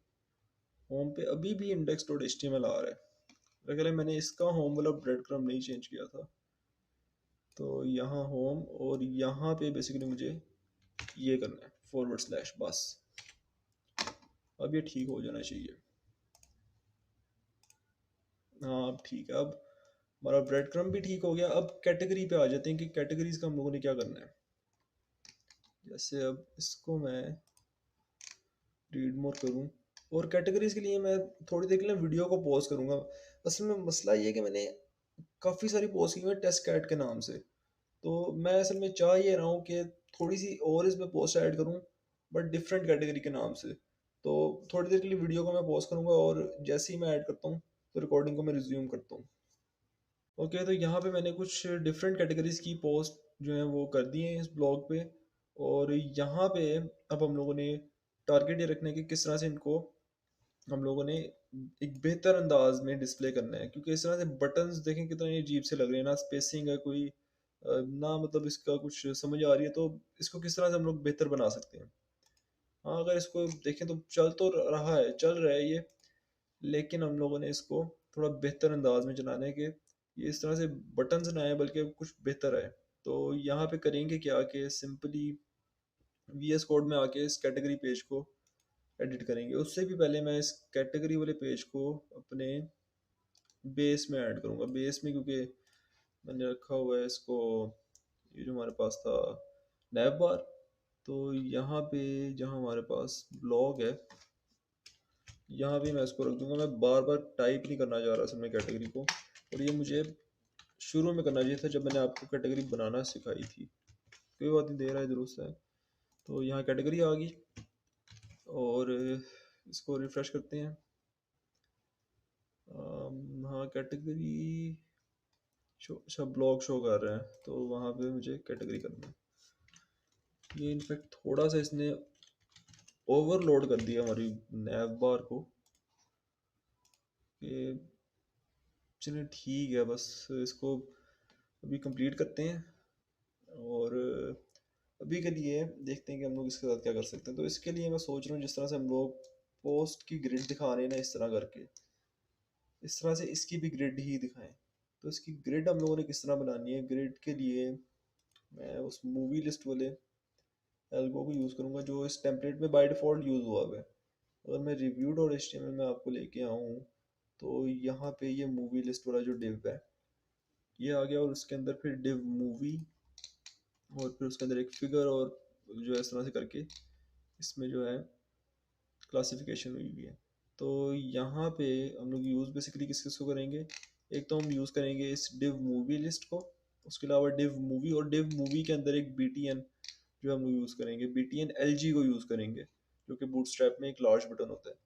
होम पे अभी भी index dot H T M L आ रहा है। मेरे ख्याल है मैंने इसका होम वाला ब्रेड क्रम्ब नहीं चेंज किया था। तो यहाँ होम, और यहाँ पे बेसिकली मुझे ये करना है फॉरवर्ड स्लैश, बस। अब ये ठीक हो जाना चाहिए। हाँ, अब ठीक है। अब हमारा ब्रेड क्रम्ब भी ठीक हो गया। अब कैटेगरी पे आ जाते हैं कि कैटेगरीज का हम लोगों ने क्या करना है। जैसे अब इसको मैं रीड मोर करूँ, और कैटेगरीज के लिए मैं थोड़ी देर के लिए वीडियो को पॉज करूँगा। असल में मसला ये है कि मैंने काफ़ी सारी पोस्ट की हुई है टेस्ट कैट के नाम से, तो मैं असल में चाह ये रहा हूँ कि थोड़ी सी और इसमें पोस्ट ऐड करूँ, बट डिफरेंट कैटेगरी के नाम से। तो थोड़ी देर के लिए वीडियो को मैं पॉज करूँगा, और जैसे ही मैं ऐड करता हूँ तो रिकॉर्डिंग को मैं रिज्यूम करता हूँ। ओके, तो यहाँ पे मैंने कुछ डिफरेंट कैटेगरीज की पोस्ट जो है वो कर दी हैं इस ब्लॉग पे। और यहाँ पे अब हम लोगों ने टारगेट ये रखना है कि किस तरह से इनको हम लोगों ने एक बेहतर अंदाज में डिस्प्ले करना है, क्योंकि इस तरह से बटन्स देखें कितने अजीब से लग रहे हैं, ना स्पेसिंग है कोई, ना मतलब इसका कुछ समझ आ रही है। तो इसको किस तरह से हम लोग बेहतर बना सकते हैं। हाँ, अगर इसको देखें तो चल तो रहा है, चल रहा है ये, लेकिन हम लोगों ने इसको थोड़ा बेहतर अंदाज में चलाना है कि ये इस तरह से बटन्स ना आए बल्कि कुछ बेहतर आए। तो यहाँ पे करेंगे क्या कि सिंपली वी एस कोड में आके इस कैटेगरी पेज को एडिट करेंगे। उससे भी पहले मैं इस कैटेगरी वाले पेज को अपने बेस में ऐड करूँगा, बेस में, क्योंकि मैंने रखा हुआ है इसको, ये जो हमारे पास था नैव बार। तो यहाँ पे जहाँ हमारे पास ब्लॉग है, यहाँ भी मैं इसको रख दूंगा। मैं बार बार टाइप नहीं करना चाह रहा असल में कैटेगरी को, और ये मुझे शुरू में करना चाहिए था जब मैंने आपको कैटेगरी बनाना सिखाई थी। कोई बात नहीं, दे रहा है, दुरुस्त है। तो यहाँ कैटेगरी आ गई, और इसको रिफ्रेश करते हैं। हाँ, कैटेगरी शो, अच्छा ब्लॉग शो कर रहा है, तो वहाँ पे मुझे कैटेगरी करना है। ये इनफैक्ट थोड़ा सा इसने ओवरलोड कर दिया हमारी नैव बार को, कि चलिए ठीक है, बस इसको अभी कंप्लीट करते हैं। और अभी के लिए देखते हैं कि हम लोग इसके साथ क्या कर सकते हैं। तो इसके लिए मैं सोच रहा हूँ जिस तरह से हम लोग पोस्ट की ग्रिड दिखा रहे हैं ना, इस तरह करके, इस तरह से इसकी भी ग्रिड ही दिखाएं। तो इसकी ग्रिड हम लोगों ने किस तरह बनानी है, ग्रिड के लिए मैं उस मूवी लिस्ट वाले एल्गो को यूज़ करूँगा जो इस टेम्पलेट में बाय डिफ़ॉल्ट यूज़ हुआ हुआ है। अगर मैं रिव्यूड और एचटीएमएल में आपको लेके आऊँ, तो यहाँ पे ये मूवी लिस्ट वाला जो डिव है ये आ गया, और उसके अंदर फिर डिव मूवी, और फिर उसके अंदर एक फिगर, और जो है इस तरह से करके इसमें जो है क्लासिफिकेशन हुई हुई है। तो यहाँ पे हम लोग यूज़ बेसिकली किस किस को करेंगे। एक तो हम यूज़ करेंगे इस डिव मूवी लिस्ट को, उसके अलावा डिव मूवी, और डिव मूवी के अंदर एक BTN जो हम लोग यूज़ करेंगे, BTN LG को यूज़ करेंगे, जो कि बूटस्ट्रैप में एक लार्ज बटन होता है।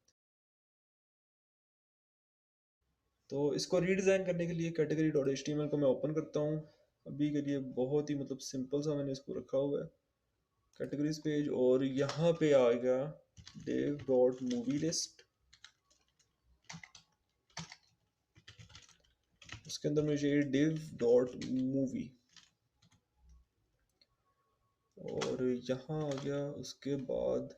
तो इसको रीडिज़ाइन करने के लिए category dot H T M L को मैं ओपन करता हूँ। अभी के लिए बहुत ही मतलब सिंपल सा मैंने इसको रखा हुआ है, कैटेगरीज पेज, और यहाँ पे आएगा div डॉट मूवी लिस्ट। उसके अंदर मुझे चाहिए div डॉट मूवी, और यहाँ आ गया। उसके बाद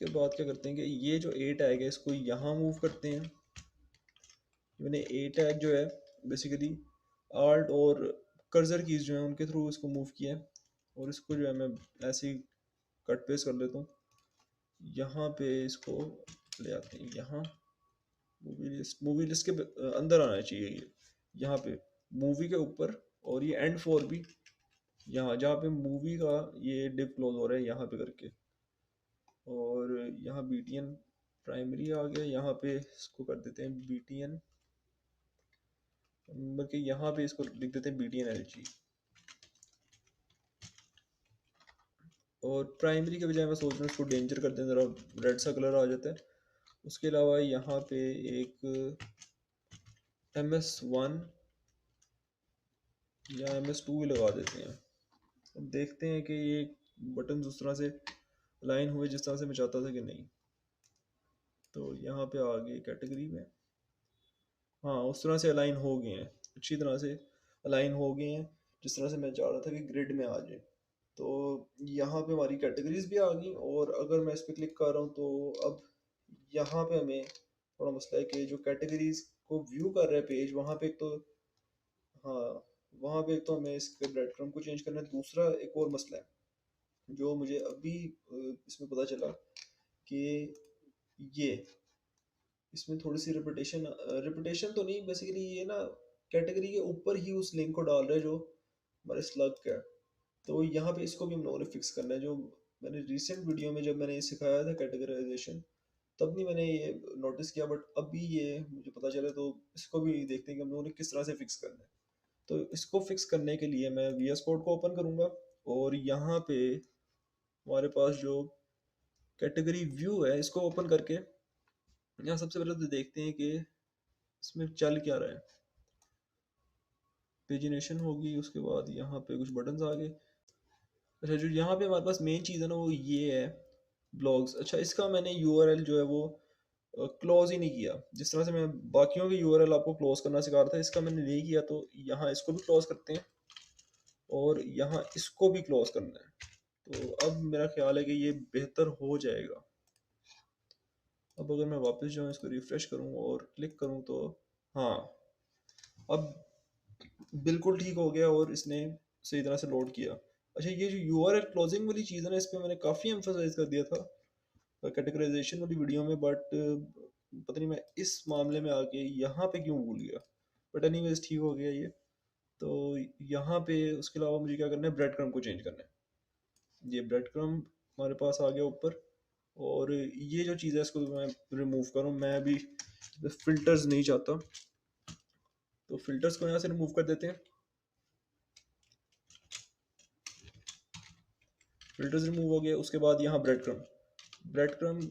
क्या करते हैं कि ये जो A टैग है इसको यहाँ मूव करते हैं। मैंने A टैग जो है बेसिकली आल्ट और कर्सर कीज जो है उनके थ्रू इसको मूव किया है, और इसको जो है मैं ऐसे ही कट पेस्ट कर लेता हूँ। यहाँ पे इसको ले आते हैं, यहाँ मूवी लिस्ट के अंदर आना चाहिए ये, यहाँ पे मूवी के ऊपर, और ये एंड 4 भी यहाँ जहाँ पे मूवी का ये डिव क्लोज हो रहा है यहाँ पे करके, और यहाँ BTN प्राइमरी आ गया, यहाँ पे इसको कर देते हैं BTN, बल्कि यहाँ पे इसको लिख देते हैं BTN LG। और प्राइमरी के बजाय मैं सोच रहा हूँ इसको डेंजर कर दें, ज़रा रेड सा कलर आ जाता है। उसके अलावा यहाँ पे एक MS1 या MS2 भी लगा देते हैं। अब देखते हैं कि ये बटन उस तरह से अलाइन हुए जिस तरह से मैं चाहता था कि नहीं। तो यहाँ पे आ गए कैटेगरी में, हाँ उस तरह से अलाइन हो गए हैं, अच्छी तरह से अलाइन हो गए हैं जिस तरह से मैं चाह रहा था कि ग्रिड में आ जाए। तो यहाँ पे हमारी कैटेगरीज भी आ गई, और अगर मैं इस पर क्लिक कर रहा हूँ तो अब यहाँ पे हमें थोड़ा मसला है कि जो कैटेगरीज को व्यू कर रहा है पेज, वहाँ पे एक तो, हाँ वहाँ पे एक तो हमें इसके ब्रेड क्रम्ब को चेंज करना है। दूसरा एक और मसला है जो मुझे अभी इसमें पता चला कि ये इसमें थोड़ी सी रिपीटेशन, रिपीटेशन तो नहीं, बेसिकली ये ना कैटेगरी के ऊपर ही उस लिंक को डाल रहा है जो हमारे स्लग का है। तो यहाँ पे इसको भी हम लोगों ने फिक्स करना है। जो मैंने रिसेंट वीडियो में जब मैंने ये सिखाया था कैटेगराइजेशन, तब नहीं मैंने ये नोटिस किया, बट अभी ये मुझे पता चला, तो इसको भी देखते हैं कि हम लोगों ने किस तरह से फिक्स करना है। तो इसको फिक्स करने के लिए मैं VS कोड को ओपन करूंगा, और यहाँ पे हमारे पास जो कैटेगरी व्यू है इसको ओपन करके यहाँ सबसे पहले तो देखते हैं कि इसमें चल क्या रहा है। पेजिनेशन होगी, उसके बाद यहाँ पे कुछ बटन्स आ गए। अच्छा, जो यहाँ पे हमारे पास मेन चीज़ है ना वो ये है, ब्लॉग्स। अच्छा, इसका मैंने URL जो है वो क्लोज ही नहीं किया। जिस तरह से मैं बाकियों के URL आपको क्लोज करना सिखा रहा था, इसका मैंने नहीं किया। तो यहाँ इसको भी क्लोज करते हैं, और यहाँ इसको भी क्लोज करना है। तो अब मेरा ख्याल है कि ये बेहतर हो जाएगा। अब अगर मैं वापस जाऊँ, इसको रिफ्रेश करूँ और क्लिक करूँ, तो हाँ अब बिल्कुल ठीक हो गया, और इसने सही तरह से लोड किया। अच्छा, ये जो URL क्लोजिंग वाली चीज़ है ना, इस पर मैंने काफ़ी एम्फोसाइज कर दिया था कैटेगराइजेशन वाली वीडियो में, बट पता नहीं मैं इस मामले में आके यहाँ पे क्यों भूल गया। बट एनीवेज ठीक हो गया ये। तो यहाँ पे उसके अलावा मुझे क्या करना है, ब्रेड क्रम्ब को चेंज करना है। ये ब्रेड क्रम्ब हमारे पास आ गया ऊपर, और ये जो चीज़ है इसको मैं रिमूव करूँ। मैं अभी फिल्टर्स नहीं चाहता, तो फिल्टर्स को यहाँ से रिमूव कर देते हैं। फिल्टर्स रिमूव हो गए। उसके बाद यहाँ ब्रेड क्रम्ब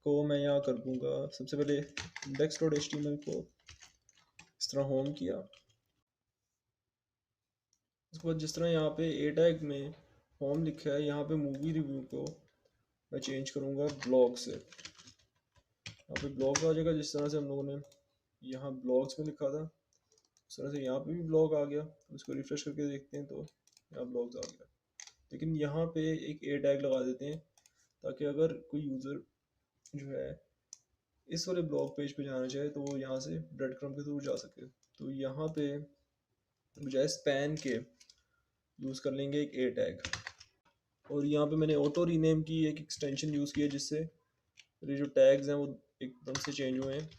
को मैं यहाँ कर दूंगा सबसे पहले index.html को इस तरह होम किया। उसके बाद जिस तरह यहाँ पे A टैग में होम लिखा है, यहाँ पे मूवी रिव्यू को मैं चेंज करूँगा ब्लॉग से। यहाँ पे ब्लॉग आ जाएगा जिस तरह से हम लोगों ने यहाँ ब्लॉग्स में लिखा था, उस तरह से यहाँ पे भी ब्लॉग आ गया। उसको रिफ्रेश करके देखते हैं तो यहाँ ब्लॉग्स आ गया। लेकिन यहाँ पे एक A टैग लगा देते हैं, ताकि अगर कोई यूज़र जो है इस वाले ब्लॉग पेज पे जाना चाहे तो वो यहाँ से ब्रेड क्रम्ब के थ्रू जा सके। तो यहाँ पे बजाय स्पैन के यूज़ कर लेंगे एक A टैग। और यहाँ पे मैंने ऑटो रीनेम की एक एक्सटेंशन यूज़ की है, जिससे ये जो टैग्स हैं वो एकदम से चेंज हुए हैं।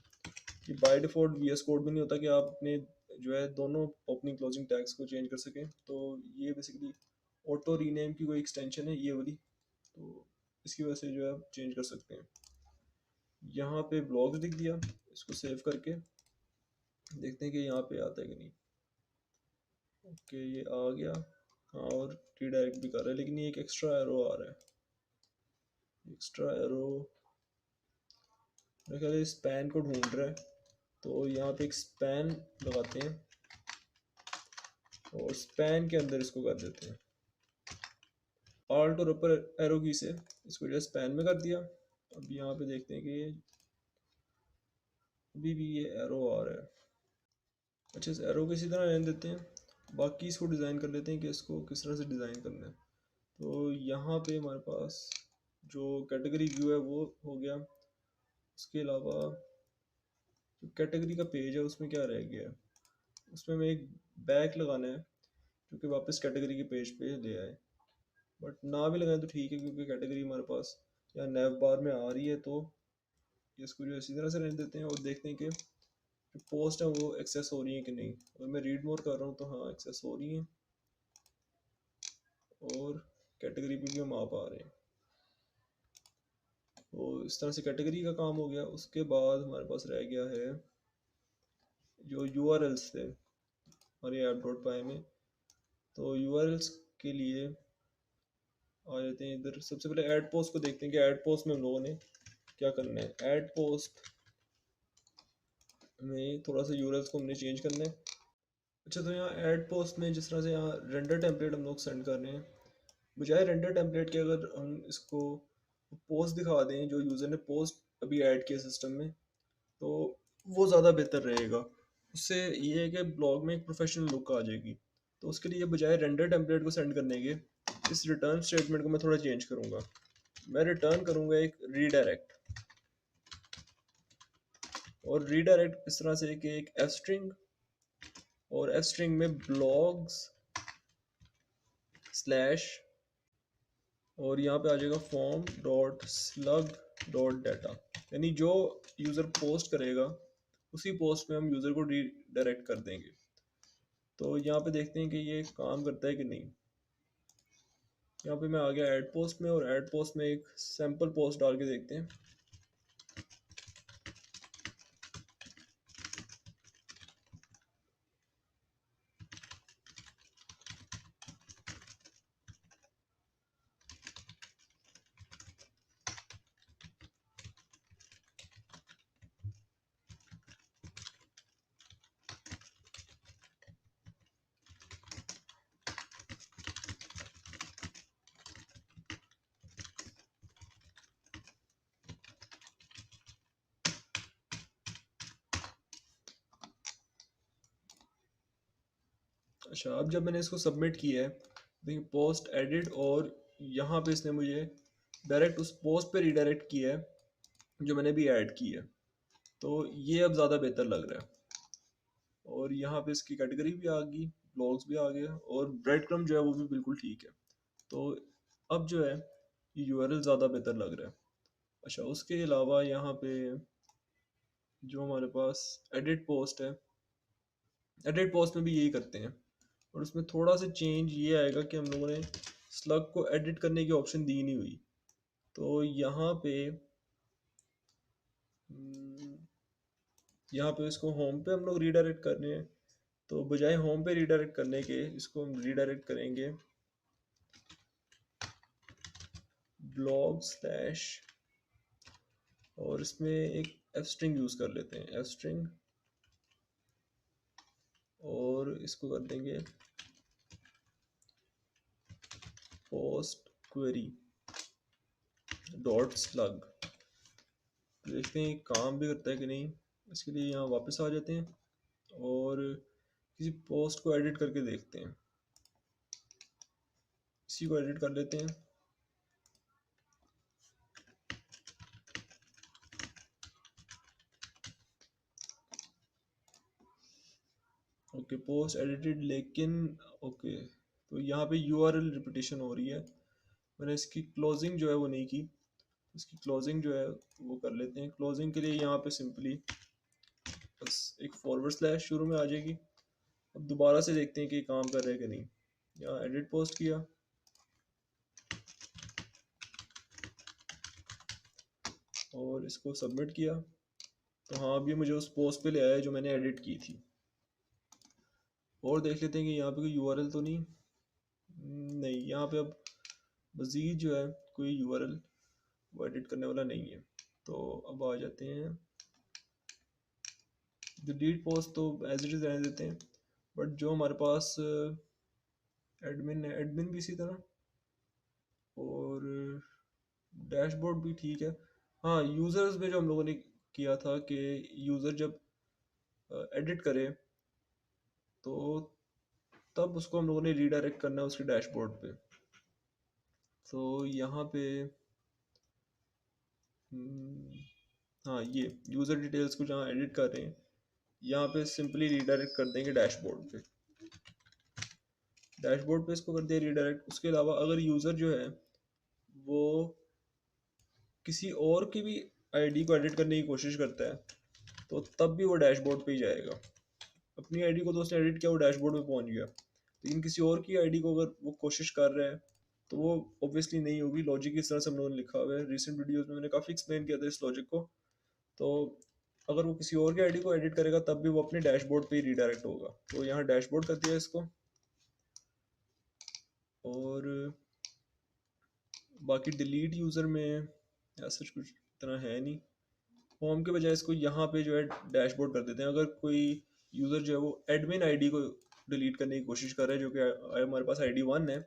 कि बाय डिफ़ॉल्ट VS कोड में नहीं होता कि आप अपने जो है दोनों ओपनिंग क्लोजिंग टैग्स को चेंज कर सकें। तो ये बेसिकली ऑटो रीनेम की कोई एक्सटेंशन है ये वाली, तो इसकी वजह से जो है आप चेंज कर सकते हैं। यहाँ पे ब्लॉग्स दिख दिया, इसको सेव करके देखते हैं कि यहाँ पे आता है कि नहीं। ओके, ये आ गया। हाँ, और रीडायरेक्ट भी कर रहा है, लेकिन ये एक एक्स्ट्रा एरो आ रहा है। एक्स्ट्रा एरो मेरे ख्याल स्पैन को ढूंढ रहा है, तो यहाँ पे एक स्पैन लगाते हैं, और स्पैन के अंदर इसको कर देते हैं आल्ट और अपर एरो की से इसको जो स्पैन में कर दिया। अब यहाँ पे देखते हैं कि अभी भी ये एरो आ रहा है। अच्छा, इस एरो को इसी तरह रहने देते हैं, बाकी इसको डिज़ाइन कर लेते हैं कि इसको किस तरह से डिज़ाइन करना है। तो यहाँ पे हमारे पास जो कैटेगरी व्यू है वो हो गया। उसके अलावा जो कैटेगरी का पेज है उसमें क्या रह गया है, उसमें हमें एक बैक लगाना है जो कि वापस कैटेगरी के पेज पे ले आए। बट ना भी लगाएं तो ठीक है, क्योंकि कैटेगरी हमारे पास यहाँ नैव बार में आ रही है। तो इसको जो इसी तरह से रहने देते हैं, और देखते हैं कि जो पोस्ट है वो एक्सेस हो रही है कि नहीं। अगर मैं रीड मोर कर रहा हूँ तो हाँ एक्सेस हो रही है। और कैटेगरी पे भी हम आ पा रहे हैं। तो इस तरह से कैटेगरी का काम हो गया। उसके बाद हमारे पास रह गया है जो URLs थे हमारे app.py में। तो URLs के लिए आ जाते हैं इधर। सबसे पहले ऐड पोस्ट को देखते हैं कि ऐड पोस्ट में हम लोगों ने क्या करना है। ऐड पोस्ट में थोड़ा सा URLs को हमने चेंज करना है। अच्छा, तो यहाँ ऐड पोस्ट में जिस तरह से यहाँ रेंडर टेम्पलेट हम लोग सेंड कर रहे हैं, बजाय रेंडर टेम्पलेट के अगर हम इसको पोस्ट दिखा दें जो यूज़र ने पोस्ट अभी ऐड किया सिस्टम में, तो वो ज़्यादा बेहतर रहेगा। उससे ये है कि ब्लॉग में एक प्रोफेशनल लुक आ जाएगी। तो उसके लिए बजाय रेंडर टेम्पलेट को सेंड करने के इस रिटर्न स्टेटमेंट को मैं थोड़ा चेंज करूँगा। मैं रिटर्न करूँगा एक रीडायरेक्ट। और रीडायरेक्ट इस तरह से कि एक एफ स्ट्रिंग, और एफ स्ट्रिंग में ब्लॉग्स स्लैश, और यहाँ पे आ जाएगा form dot slug dot data. यानी जो यूज़र पोस्ट करेगा उसी पोस्ट में हम यूज़र को रीडायरेक्ट कर देंगे। तो यहाँ पे देखते हैं कि ये काम करता है कि नहीं। यहाँ पे मैं आ गया ऐड पोस्ट में, और ऐड पोस्ट में एक सैम्पल पोस्ट डाल के देखते हैं। अच्छा, अब जब मैंने इसको सबमिट किया है, देखिए पोस्ट एडिट, और यहाँ पे इसने मुझे डायरेक्ट उस पोस्ट पे रीडायरेक्ट किया है जो मैंने भी ऐड की है। तो ये अब ज़्यादा बेहतर लग रहा है। और यहाँ पे इसकी कैटेगरी भी आ गई, ब्लॉग्स भी आ गया, और ब्रेड क्रम जो है वो भी बिल्कुल ठीक है। तो अब जो है ये यूआरएल ज़्यादा बेहतर लग रहा है। अच्छा, उसके अलावा यहाँ पे जो हमारे पास एडिट पोस्ट है, एडिट पोस्ट में भी यही करते हैं, और उसमें थोड़ा सा चेंज ये आएगा कि हम लोगों ने स्लग को एडिट करने की ऑप्शन दी नहीं हुई। तो यहाँ पे इसको होम पे हम लोग रीडायरेक्ट कर रहे हैं। तो बजाय होम पे रीडायरेक्ट करने के इसको हम रीडायरेक्ट करेंगे ब्लॉग स्लैश, और इसमें एक एफ स्ट्रिंग यूज़ कर लेते हैं, एफ स्ट्रिंग, और इसको कर देंगे पोस्ट क्वेरी डॉट स्लग। देखते हैं काम भी करता है कि नहीं। इसके लिए यहाँ वापस आ जाते हैं और किसी पोस्ट को एडिट करके देखते हैं। इसी को एडिट कर लेते हैं। ओके, पोस्ट एडिटेड, लेकिन ओके, तो यहाँ पे यूआरएल रिपीटेशन हो रही है। मैंने इसकी क्लोजिंग जो है वो नहीं की। इसकी क्लोजिंग जो है वो कर लेते हैं। क्लोजिंग के लिए यहाँ पे सिंपली बस एक फॉरवर्ड स्लैश शुरू में आ जाएगी। अब दोबारा से देखते हैं कि काम कर रहा है कि नहीं। यहाँ एडिट पोस्ट किया, और इसको सबमिट किया, तो हाँ अभी मुझे उस पोस्ट पे ले आया जो मैंने एडिट की थी। और देख लेते हैं कि यहाँ पे कोई यूआरएल तो नहीं। नहीं, यहाँ पे अब मज़ीद जो है कोई यूआरएल वो एडिट करने वाला नहीं है। तो अब आ जाते हैं, डिलीट पोस्ट तो एज इट इज़ रहने देते हैं। बट जो हमारे पास एडमिन है, एडमिन भी इसी तरह, और डैशबोर्ड भी ठीक है। हाँ, यूज़र्स में जो हम लोगों ने किया था कि यूज़र जब एडिट करे तो तब उसको हम लोगों ने रीडायरेक्ट करना है उसके डैशबोर्ड पे। तो यहाँ पे हाँ, ये यूज़र डिटेल्स को जहाँ एडिट कर रहे हैं यहाँ पे सिंपली रीडायरेक्ट कर देंगे डैशबोर्ड पे। डैशबोर्ड पे इसको कर दिया रीडायरेक्ट। उसके अलावा अगर यूज़र जो है वो किसी और की भी आईडी को एडिट करने की कोशिश करता है तो तब भी वो डैशबोर्ड पे ही जाएगा। अपनी आईडी को तो उसने एडिट किया, वो डैशबोर्ड पे पहुंच गया। लेकिन किसी और की आईडी को अगर वो कोशिश कर रहा है तो वो ऑब्वियसली नहीं होगी। लॉजिक इस तरह से हम लोगों ने लिखा हुआ है, रिसेंट वीडियोस में मैंने काफ़ी एक्सप्लेन किया था इस लॉजिक को। तो अगर वो किसी और की आईडी को एडिट करेगा तब भी वो अपने डैशबोर्ड पे ही रीडायरेक्ट होगा। तो यहाँ डैशबोर्ड कर दिया इसको, और बाकी डिलीट यूज़र में ऐसा कुछ इतना है नहीं। होम के बजाय इसको यहाँ पे जो है डैशबोर्ड कर देते हैं। अगर कोई यूज़र जो है वो एडमिन आईडी को डिलीट करने की कोशिश कर रहा है, जो कि हमारे पास आईडी 1 है,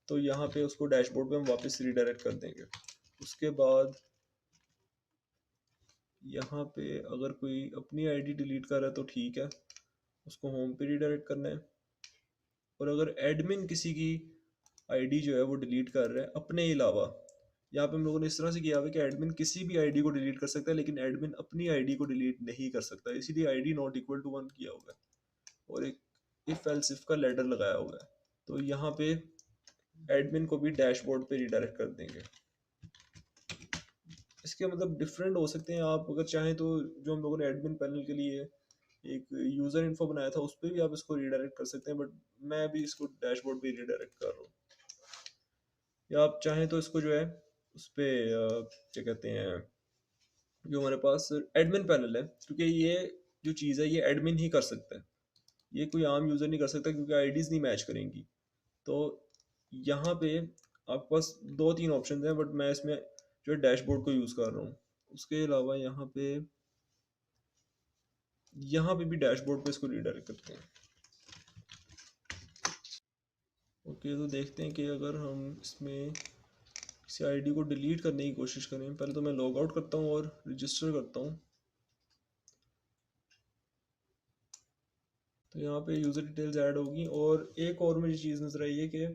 तो यहाँ पे उसको डैशबोर्ड पे हम वापस रीडायरेक्ट कर देंगे। उसके बाद यहाँ पे अगर कोई अपनी आईडी डिलीट कर रहा है तो ठीक है, उसको होम पे रीडायरेक्ट करना है। और अगर एडमिन किसी की आईडी जो है वो डिलीट कर रहा है अपने अलावा, यहाँ पे हम लोगों ने इस तरह से किया हुआ है कि एडमिन किसी भी आईडी को डिलीट कर सकता है लेकिन एडमिन अपनी आईडी को डिलीट नहीं कर सकता, इसीलिए आईडी नॉट इक्वल टू 1 किया हुआ है और एक इफ एल्स इफ का लेटर लगाया हुआ है। तो यहाँ पे एडमिन को भी डैशबोर्ड पे रीडायरेक्ट कर देंगे। इसके मतलब डिफरेंट हो सकते हैं। आप अगर चाहें तो जो हम लोगों ने एडमिन पैनल के लिए एक यूज़र इन्फो बनाया था उस पर भी आप इसको रीडायरेक्ट कर सकते हैं, बट मैं अभी इसको डैशबोर्ड पे रीडायरेक्ट कर रहा हूँ। या आप चाहें तो इसको जो है उस पर क्या कहते हैं, जो हमारे पास एडमिन पैनल है, क्योंकि ये जो चीज़ है ये एडमिन ही कर सकता है, ये कोई आम यूज़र नहीं कर सकता क्योंकि आईडीज़ नहीं मैच करेंगी। तो यहाँ पे आपके पास 2-3 ऑप्शन हैं, बट मैं इसमें जो है डैशबोर्ड को यूज़ कर रहा हूँ। उसके अलावा यहाँ पे भी डैशबोर्ड पे इसको रीडायरेक्ट करते हैं। ओके, तो देखते हैं कि अगर हम इसमें किसी आईडी को डिलीट करने की कोशिश करें, पहले तो मैं लॉग आउट करता हूँ और रजिस्टर करता हूँ। तो यहाँ पे यूज़र डिटेल्स ऐड होगी, और एक और मुझे चीज़ नज़र आई है कि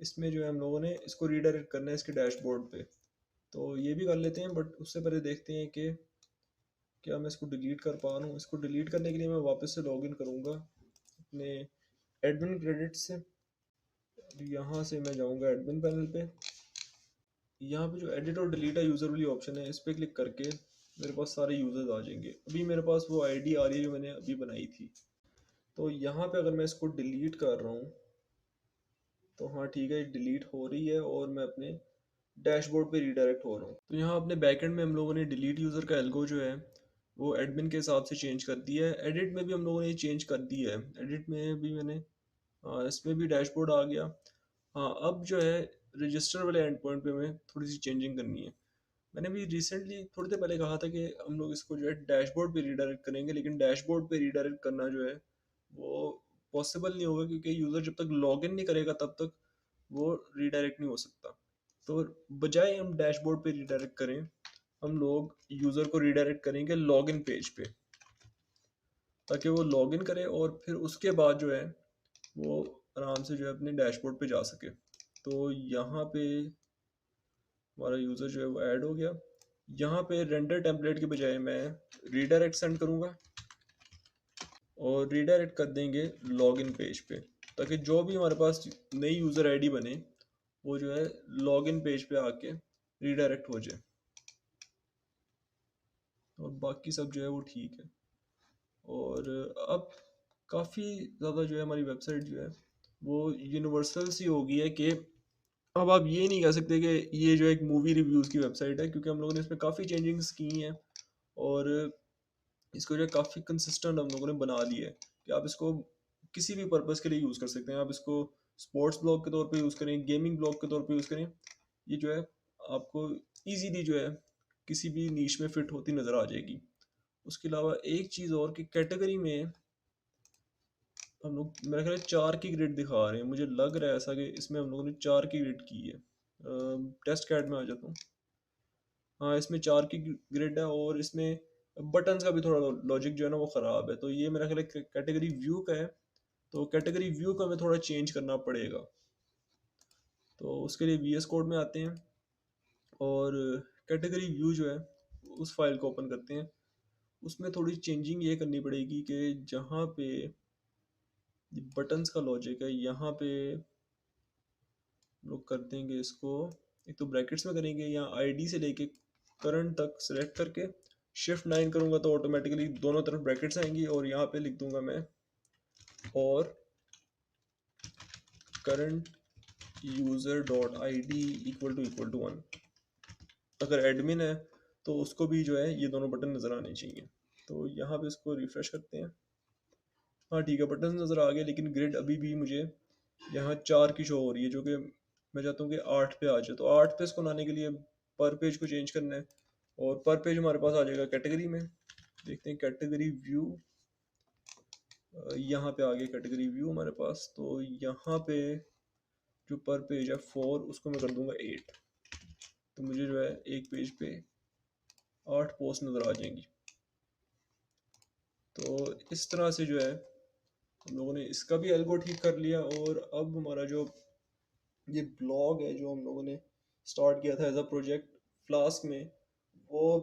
इसमें जो है हम लोगों ने इसको रीडायरेक्ट करना है इसके डैशबोर्ड पे। तो ये भी कर लेते हैं, बट उससे पहले देखते हैं कि क्या मैं इसको डिलीट कर पा रहा हूँ। इसको डिलीट करने के लिए मैं वापस से लॉगिन करूँगा अपने एडमिन क्रेडिट से। यहाँ से मैं जाऊँगा एडमिन पैनल पे। यहाँ पे जो एडिट और डिलीट यूज़र वाली ऑप्शन है इस पर क्लिक करके मेरे पास सारे यूज़र्स आ जाएंगे। अभी मेरे पास वो आईडी आ रही है जो मैंने अभी बनाई थी। तो यहाँ पे अगर मैं इसको डिलीट कर रहा हूँ तो हाँ ठीक है, डिलीट हो रही है और मैं अपने डैशबोर्ड पे रीडायरेक्ट हो रहा हूँ। तो यहाँ अपने बैकएंड में हम लोगों ने डिलीट यूज़र का एल्गो जो है वो एडमिन के हिसाब से चेंज कर दिया है। एडिट में भी हम लोगों ने चेंज कर दिया है, एडिट में भी मैंने, हाँ इसमें भी डैशबोर्ड आ गया। हाँ अब जो है रजिस्टर वाले एंड पॉइंट पे हमें थोड़ी सी चेंजिंग करनी है। मैंने भी रिसेंटली थोड़ी देर पहले कहा था कि हम लोग इसको जो है डैशबोर्ड पे रीडायरेक्ट करेंगे, लेकिन डैशबोर्ड पे रीडायरेक्ट करना जो है वो पॉसिबल नहीं होगा, क्योंकि यूज़र जब तक लॉगिन नहीं करेगा तब तक वो रीडायरेक्ट नहीं हो सकता। तो बजाय हम डैशबोर्ड पे रीडायरेक्ट करें, हम लोग यूज़र को रीडायरेक्ट करेंगे लॉगिन पेज पे, ताकि वो लॉगिन करे और फिर उसके बाद जो है वो आराम से जो है अपने डैशबोर्ड पे जा सके। तो यहाँ पे हमारा यूज़र जो है वो ऐड हो गया। यहाँ पे रेंडर टेम्पलेट के बजाय मैं रीडायरेक्ट सेंड करूँगा और रीडायरेक्ट कर देंगे लॉगिन पेज पे, ताकि जो भी हमारे पास नई यूज़र आईडी बने वो जो है लॉगिन पेज पे आके रीडायरेक्ट हो जाए, और बाकी सब जो है वो ठीक है। और अब काफ़ी ज़्यादा जो है हमारी वेबसाइट जो है वो यूनिवर्सल सी हो गई है कि अब आप ये नहीं कह सकते कि ये जो एक मूवी रिव्यूज़ की वेबसाइट है, क्योंकि हम लोगों ने इसमें काफ़ी चेंजिंग्स की हैं और इसको जो है काफ़ी कंसिस्टेंट हम लोगों ने बना लिया है कि आप इसको किसी भी पर्पज़ के लिए यूज़ कर सकते हैं। आप इसको स्पोर्ट्स ब्लॉग के तौर पे यूज़ करें, गेमिंग ब्लॉग के तौर पे यूज़ करें, ये जो है आपको ईजीली जो है किसी भी नीश में फिट होती नज़र आ जाएगी। उसके अलावा एक चीज़ और कि कैटेगरी में हम लोग मेरा ख्याल है 4 की ग्रिड दिखा रहे हैं, मुझे लग रहा है ऐसा कि इसमें हम लोगों ने 4 की ग्रिड की है। टेस्ट कैड में आ जाता हूँ। हाँ इसमें 4 की ग्रिड है, और इसमें बटन्स का भी थोड़ा लॉजिक जो है ना वो ख़राब है। तो ये मेरा ख्याल है कैटेगरी व्यू का है, तो कैटेगरी व्यू का हमें थोड़ा चेंज करना पड़ेगा। तो उसके लिए वी एस कोड में आते हैं और कैटेगरी व्यू जो है उस फाइल को ओपन करते हैं। उसमें थोड़ी चेंजिंग ये करनी पड़ेगी कि जहाँ पे बटन्स का लॉजिक है यहाँ पे लोग कर देंगे इसको, एक तो ब्रैकेट्स में करेंगे या आईडी से लेके करंट तक सेलेक्ट करके Shift 9 करूँगा तो ऑटोमेटिकली दोनों तरफ ब्रैकेट्स आएंगी, और यहाँ पे लिख दूंगा मैं और current user dot I D equal to 1। अगर एडमिन है तो उसको भी जो है ये दोनों बटन नज़र आने चाहिए। तो यहाँ पे इसको रिफ्रेश करते हैं। हाँ ठीक है, बटन नज़र आ गए, लेकिन ग्रिड अभी भी मुझे यहाँ 4 की शो हो रही है, जो कि मैं चाहता हूँ कि 8 पे आ जाए। तो 8 पे इसको लाने के लिए पर पेज को चेंज करना है, और पर पेज हमारे पास आ जाएगा कैटेगरी में। देखते हैं कैटेगरी व्यू, यहाँ पे आ गया कैटेगरी व्यू हमारे पास। तो यहाँ पे जो पर पेज है 4, उसको मैं कर दूंगा 8। तो मुझे जो है एक पेज पे 8 पोस्ट नज़र आ जाएंगी। तो इस तरह से जो है हम लोगों ने इसका भी एल्गो ठीक कर लिया। और अब हमारा जो ये ब्लॉग है जो हम लोगों ने स्टार्ट किया था एज अ प्रोजेक्ट फ्लास्क में, वो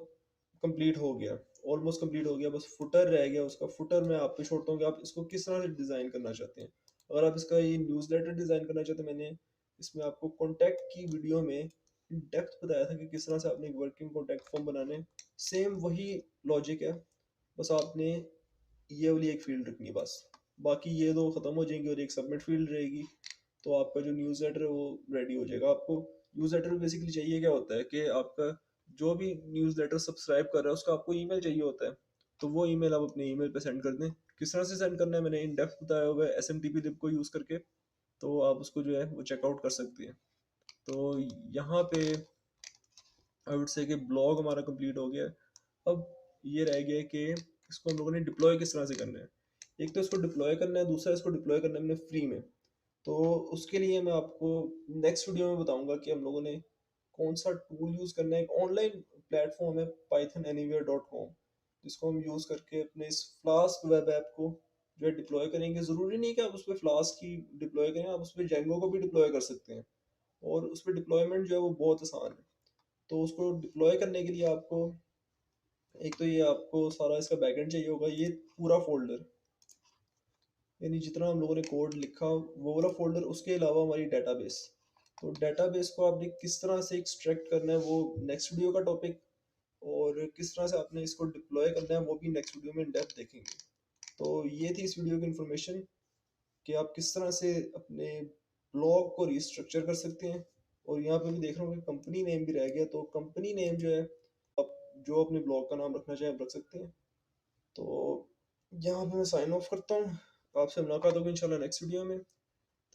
कंप्लीट हो गया, ऑलमोस्ट कंप्लीट हो गया। बस फुटर रह गया। उसका फुटर मैं आप पे छोड़ता हूँ कि आप इसको किस तरह से डिज़ाइन करना चाहते हैं। अगर आप इसका ये न्यूज़लेटर डिज़ाइन करना चाहते हैं, मैंने इसमें आपको कॉन्टैक्ट की वीडियो में डेप्थ बताया था कि किस तरह से आपने एक वर्किंग कॉन्टैक्ट फॉर्म बनाने। सेम वही लॉजिक है, बस आपने ये वाली एक फील्ड रखनी है बस। बाकी ये दो खत्म हो जाएंगी और एक सबमिट फील्ड रहेगी। तो आपका जो न्यूज़ लेटर है वो रेडी हो जाएगा। आपको न्यूज़ लेटर बेसिकली चाहिए क्या होता है कि आपका जो भी न्यूज़ लेटर सब्सक्राइब कर रहा है उसका आपको ईमेल चाहिए होता है। तो वो ईमेल आप अपने ईमेल पे सेंड कर दें। किस तरह से सेंड करना है मैंने इन डेप्थ बताया हुआ है SMTP लिब को यूज़ करके। तो आप उसको जो है वो चेकआउट कर सकते हैं। तो यहाँ पे आई वुड से कि ब्लॉग हमारा कंप्लीट हो गया है। अब ये रह गया है कि इसको हम लोगों ने डिप्लॉय किस तरह से करना है। एक तो इसको डिप्लॉय करना है, दूसरा इसको डिप्लॉय करना है हमने फ्री में। तो उसके लिए मैं आपको नेक्स्ट वीडियो में बताऊंगा कि हम लोगों ने कौन सा टूल यूज़ करना है। एक ऑनलाइन प्लेटफॉर्म है pythonanywhere.com, जिसको हम यूज़ करके अपने इस फ्लास्क वेब ऐप को जो है डिप्लॉय करेंगे। ज़रूरी नहीं कि आप उस पर फ्लास्क ही डिप्लॉय करें, आप उस पर जेंगो को भी डिप्लॉय कर सकते हैं। और उस पर डिप्लॉयमेंट जो है वो बहुत आसान है। तो उसको डिप्लॉय करने के लिए आपको एक तो ये आपको सारा इसका बैकएंड चाहिए होगा, ये पूरा फोल्डर, यानी जितना हम लोगों ने कोड लिखा वो वाला फोल्डर, उसके अलावा हमारी डेटाबेस। तो डेटाबेस को आपने किस तरह से एक्सट्रैक्ट करना है वो नेक्स्ट वीडियो का टॉपिक, और किस तरह से आपने इसको डिप्लॉय करना है वो भी नेक्स्ट वीडियो में इन डेप्थ देखेंगे। तो ये थी इस वीडियो की इन्फॉर्मेशन कि आप किस तरह से अपने ब्लॉग को रिस्ट्रक्चर कर सकते हैं। और यहाँ पे भी देख रहा हूँ कि कंपनी नेम भी रह गया। तो कंपनी नेम जो है आप जो अपने ब्लॉग का नाम रखना चाहें आप रख सकते हैं। तो यहाँ पे मैं साइन ऑफ करता हूँ। आपसे मुलाकात होगी इंशाल्लाह नेक्स्ट वीडियो में।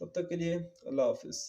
तब तक के लिए अल्लाह हाफिज़।